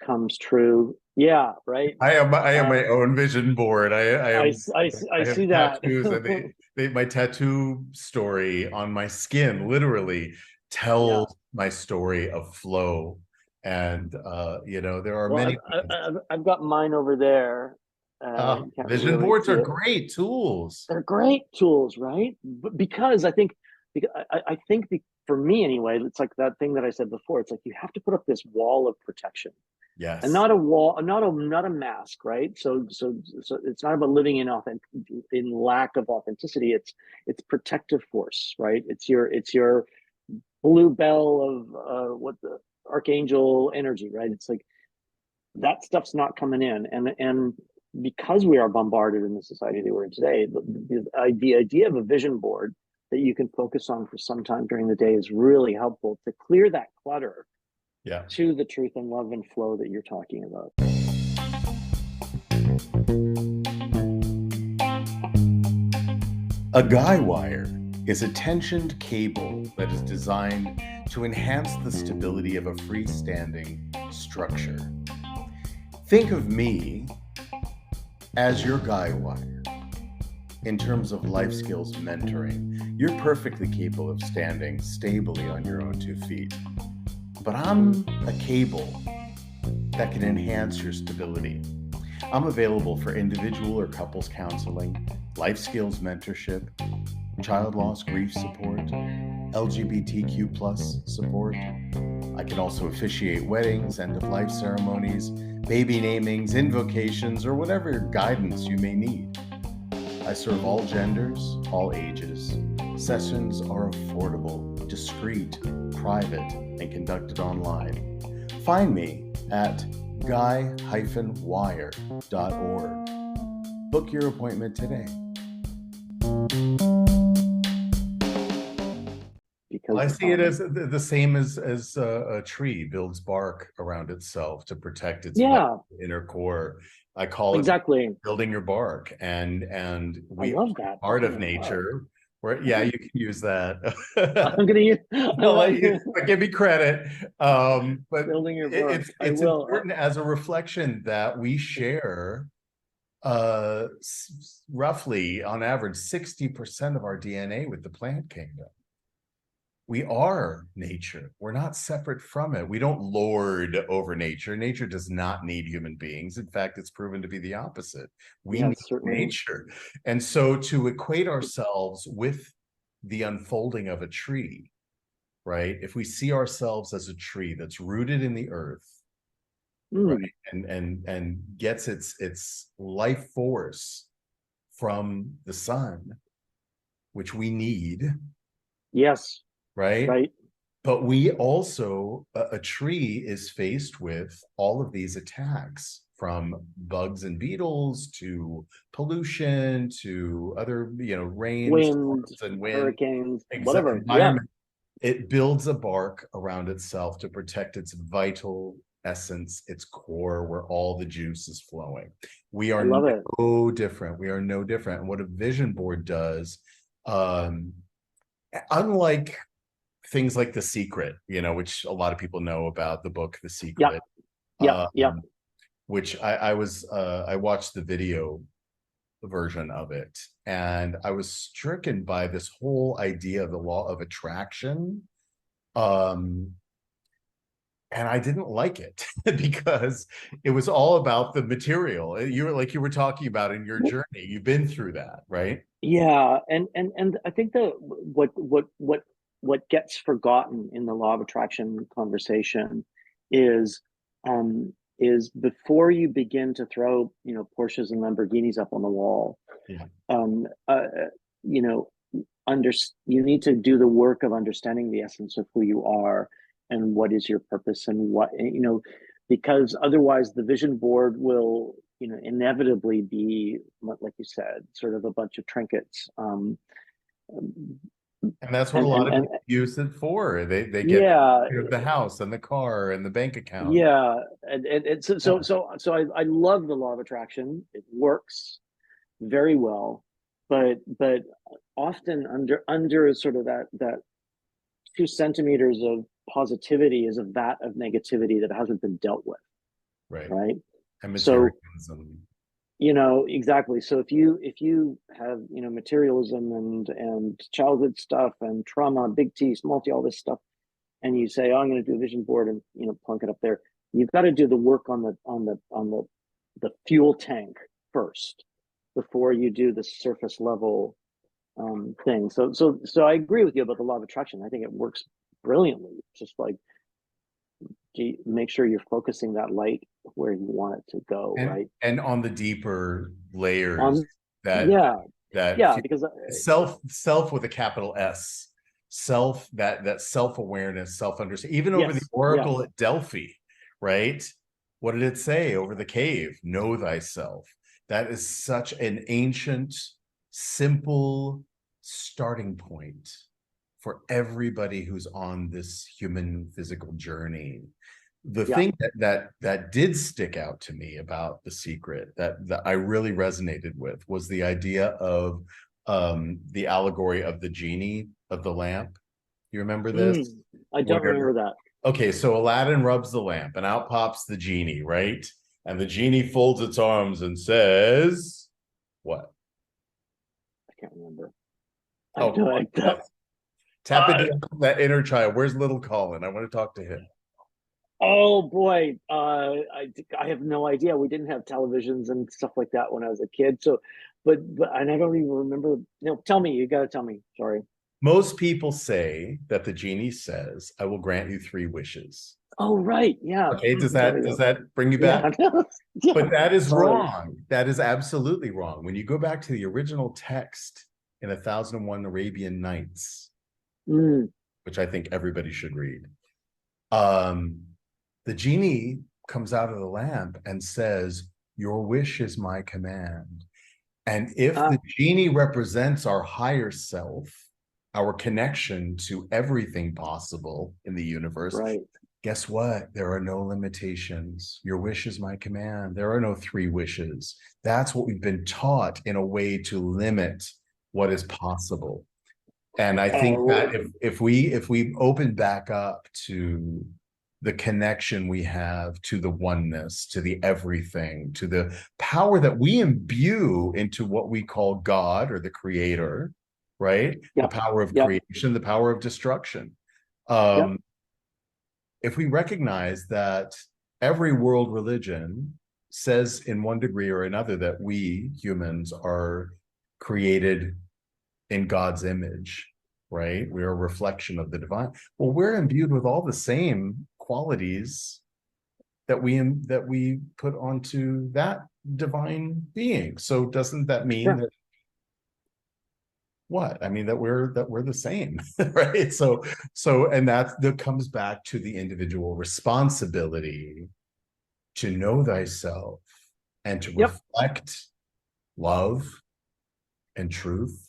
comes true. Yeah, right. I am my own vision board. I see that. Tattoos, and my tattoo story on my skin literally tells my story of flow. And there are many. I've got mine over there. Vision boards are great tools. They're great tools, right? Because I think for me anyway, it's like that thing that I said before. It's like you have to put up this wall of protection. Yes. And not a wall, not a mask, right? So it's not about living in lack of authenticity. It's protective force, right? It's your blue bell of what the archangel energy, right? It's like that stuff's not coming in, and because we are bombarded in the society that we're in today, the idea of a vision board that you can focus on for some time during the day is really helpful to clear that clutter. Yeah. To the truth and love and flow that you're talking about. A guy wire is a tensioned cable that is designed to enhance the stability of a freestanding structure. Think of me as your guy wire. In terms of life skills mentoring, you're perfectly capable of standing stably on your own 2 feet. But I'm a cable that can enhance your stability. I'm available for individual or couples counseling, life skills mentorship, child loss grief support, LGBTQ+ support. I can also officiate weddings, end-of-life ceremonies, baby namings, invocations, or whatever guidance you may need. I serve all genders, all ages. Sessions are affordable, discreet, private, and conducted online. Find me at guy-wire.org. Book your appointment today. Because I see it as the same as a tree builds bark around itself to protect its inner core. I call it building your bark, and we love that part of nature. Yeah, you can use that. I'm gonna use. I'll let you, but give me credit. But Building your book. it's important as a reflection that we share roughly on average 60% of our DNA with the plant kingdom. We are nature. We're not separate from it. We don't lord over nature. Nature does not need human beings. In fact, it's proven to be the opposite. We need nature. And so to equate ourselves with the unfolding of a tree, right? If we see ourselves as a tree that's rooted in the earth, right, and gets its life force from the sun, which we need. Yes. Right. But we also, a tree is faced with all of these attacks, from bugs and beetles to pollution to other, rain, wind, and wind, hurricanes, whatever. Environment. Yeah. It builds a bark around itself to protect its vital essence, its core, where all the juice is flowing. We are no different. We are no different. And what a vision board does, unlike things like The Secret, which a lot of people know about, the book The Secret. Which I watched the video version of it, and I was stricken by this whole idea of the law of attraction. And I didn't like it because it was all about the material. You were talking about in your journey. You've been through that, right? Yeah, and I think that what gets forgotten in the law of attraction conversation is before you begin to throw Porsches and Lamborghinis up on the wall, you need to do the work of understanding the essence of who you are and what is your purpose, and what because otherwise the vision board will inevitably be, like you said, sort of a bunch of trinkets. And that's what a lot of people use it for. They get the house and the car and the bank account. Yeah, and so I love the law of attraction. It works very well, but often under sort of that 2 centimeters of positivity is a vat of negativity that hasn't been dealt with. Right. And materialism. Exactly. So if you have materialism and childhood stuff and trauma, big T, small t, all this stuff, and you say, "Oh, I'm going to do a vision board," and plunk it up there, you've got to do the work on the fuel tank first before you do the surface level thing. So I agree with you about the law of attraction. I think it works brilliantly. Just like, make sure you're focusing that light where you want it to go, right? And on the deeper layers, because self with a capital S, self, that self-awareness, self-understanding, even over the oracle at Delphi, right? What did it say over the cave? Know thyself. That is such an ancient, simple starting point for everybody who's on this human physical journey. The thing that did stick out to me about The Secret, that I really resonated with, was the idea of the allegory of the genie of the lamp. You remember this? I don't remember that. Okay, so Aladdin rubs the lamp and out pops the genie, right? And the genie folds its arms and says, what? I can't remember. Tap into that inner child. Where's little Colin? I want to talk to him. Oh boy, I have no idea. We didn't have televisions and stuff like that when I was a kid. So, but and I don't even remember. Tell me. You got to tell me. Sorry. Most people say that the genie says, "I will grant you 3 wishes." Oh, right. Yeah. Okay. Does that bring you back? Yeah. But that is wrong. That is absolutely wrong. When you go back to the original text in 1001 Arabian Nights, which I think everybody should read, the genie comes out of the lamp and says, "Your wish is my command." And if the genie represents our higher self, our connection to everything possible in the universe, guess what? There are no limitations. Your wish is my command. There are no 3 wishes. That's what we've been taught in a way to limit what is possible. And I think that if we open back up to the connection we have to the oneness, to the everything, to the power that we imbue into what we call God or the creator, right? Yep. The power of Yep. creation, the power of destruction. Yep. If we recognize that every world religion says in one degree or another that we humans are created in God's image, right? We're a reflection of the divine. Well, we're imbued with all the same qualities that we put onto that divine being. So doesn't that mean that what? I mean that we're the same, right? So and that comes back to the individual responsibility to know thyself and to reflect love and truth.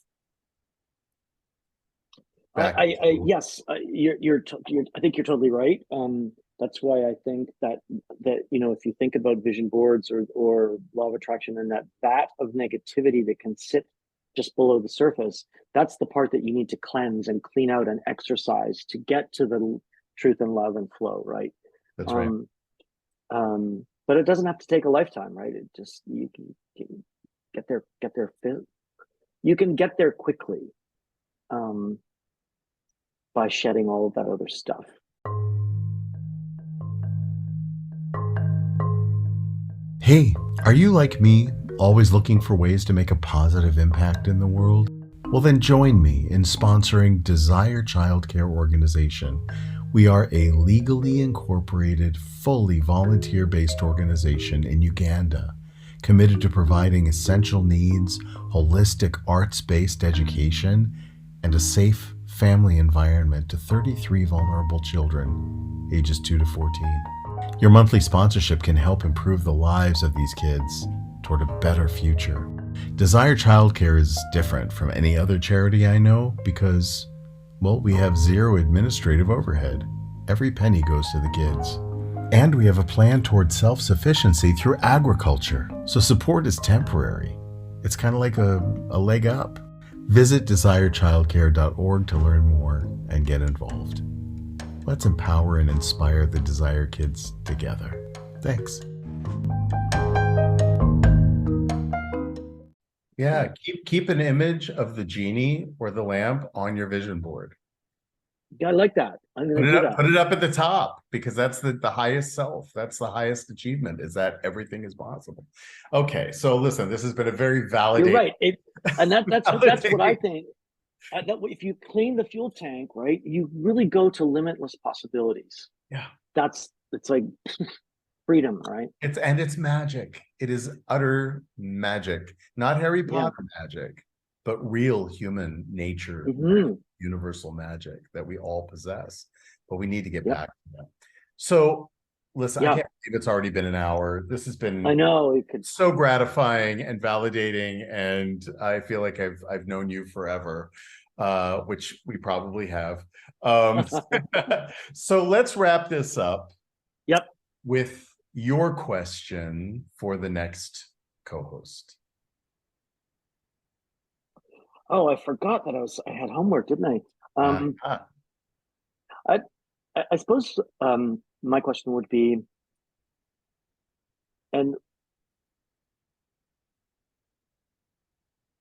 Yes, you're I think you're totally right. That's why I think that if you think about vision boards or law of attraction, and that of negativity that can sit just below the surface, that's the part that you need to cleanse and clean out and exercise to get to the truth and love and flow, right? That's right. But it doesn't have to take a lifetime, right? It just you can get there. You can get there quickly. By shedding all of that other stuff. Hey, are you like me, always looking for ways to make a positive impact in the world? Well, then join me in sponsoring Desire Childcare Organization. We are a legally incorporated, fully volunteer-based organization in Uganda, committed to providing essential needs, holistic arts-based education, and a safe family environment to 33 vulnerable children, ages 2 to 14. Your monthly sponsorship can help improve the lives of these kids toward a better future. Desire Childcare is different from any other charity I know because, well, we have zero administrative overhead. Every penny goes to the kids. And we have a plan toward self-sufficiency through agriculture, so support is temporary. It's kind of like a leg up. Visit desirechildcare.org to learn more and get involved. Let's empower and inspire the Desire kids together. Thanks. Yeah, keep an image of the genie or the lamp on your vision board. I like that. I'm going to do that. Put it up at the top because that's the highest self. That's the highest achievement, is that everything is possible. Okay, so listen, this has been a very validating. You're right. That's what I think. If you clean the fuel tank, right, you really go to limitless possibilities. Yeah, it's like freedom, right? It's magic. It is utter magic, not Harry Potter magic, but real human nature, universal magic that we all possess. But we need to get back to that. So, listen, I can't believe it's already been an hour. This has been, I know, so gratifying and validating, and I feel like I've known you forever, which we probably have. So let's wrap this up. Yep. With your question for the next co-host. Oh, I forgot that I had homework, didn't I? I suppose my question would be, and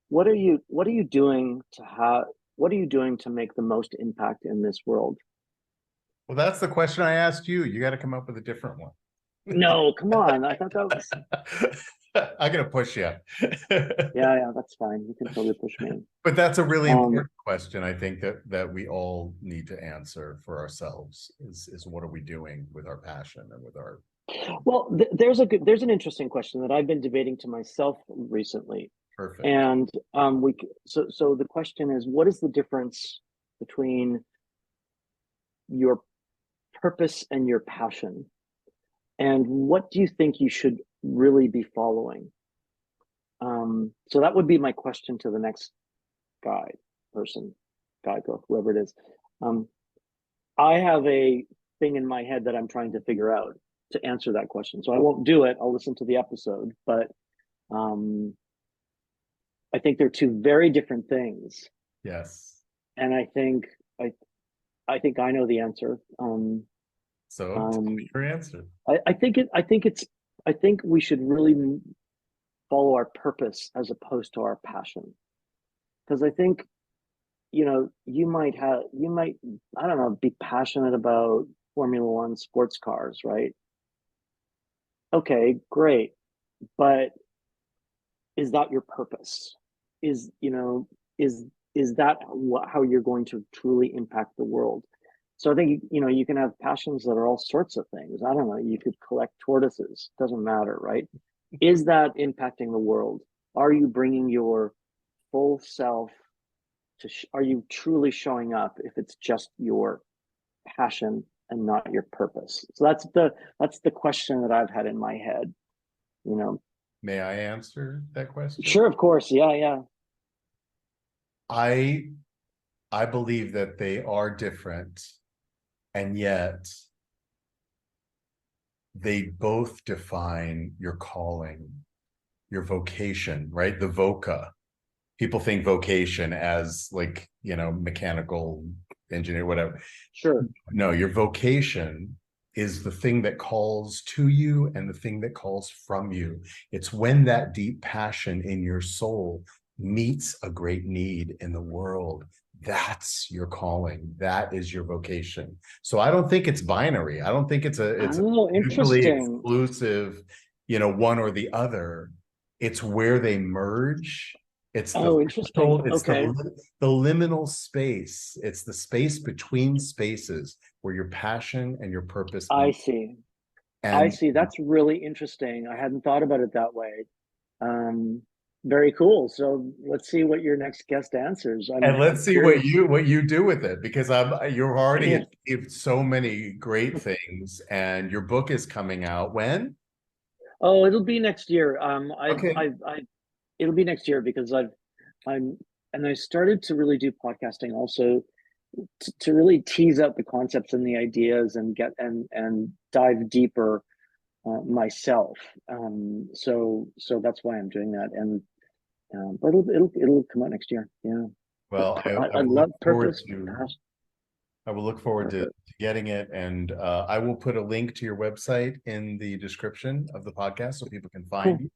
what are you doing to make the most impact in this world? Well, that's the question I asked you. You got to come up with a different one. No, come on. I thought that was. I'm gonna push you. Yeah, that's fine. You can totally push me. But that's a really important question. I think that we all need to answer for ourselves is what are we doing with our passion and with our. Well, there's an interesting question that I've been debating to myself recently. Perfect. And so the question is, what is the difference between your purpose and your passion? And what do you think you should really be following? So that would be my question to the next guy, girl, whoever it is. I have a thing in my head that I'm trying to figure out to answer that question. So I won't do it. I'll listen to the episode, but I think they're two very different things. Yes. and I think I know the answer. So tell me your answer. I think we should really follow our purpose as opposed to our passion, because I think, you might, I don't know, be passionate about Formula One sports cars, right? Okay, great, but is that your purpose? Is you know is is that how you're going to truly impact the world? So I think, you can have passions that are all sorts of things. I don't know, you could collect tortoises, doesn't matter, right? Is that impacting the world? Are you bringing your full self are you truly showing up if it's just your passion and not your purpose? So that's the question that I've had in my head, you know. May I answer that question? Sure, of course. Yeah. I believe that they are different, and yet they both define your calling, your vocation, right? The voca. People think vocation as like, mechanical engineer, whatever. Sure. No, your vocation is the thing that calls to you and the thing that calls from you. It's when that deep passion in your soul meets a great need in the world. That's your calling. That is your vocation. So I don't think it's binary. I don't think it's mutually Interesting. exclusive, one or the other. It's where they merge. It's interesting. it's Okay. the liminal space. It's the space between spaces where your passion and your purpose meet. I see. That's really interesting. I hadn't thought about it that way. Very cool. So let's see what your next guest answers. And let's see curious. what you do with it, because you've already achieved so many great things, and your book is coming out when? Oh, it'll be next year. Okay. It'll be next year because I started to really do podcasting also to really tease out the concepts and the ideas and get and dive deeper myself. So that's why I'm doing that. And but it'll come out next year. Yeah. Well, I love purpose. I will look forward to getting it, and I will put a link to your website in the description of the podcast so people can find you.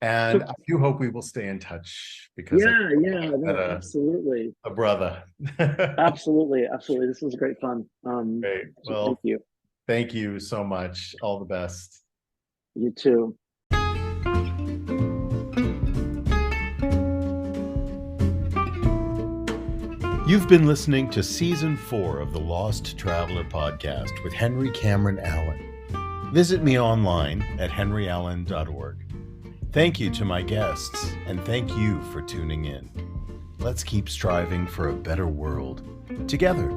And I do hope we will stay in touch, because absolutely, a brother. absolutely. This was great fun. Great. Well, thank you. Thank you so much. All the best. You too. You've been listening to Season 4 of the Lost Traveler Podcast with Henry Cameron Allen. Visit me online at henryallen.org. Thank you to my guests, and thank you for tuning in. Let's keep striving for a better world together.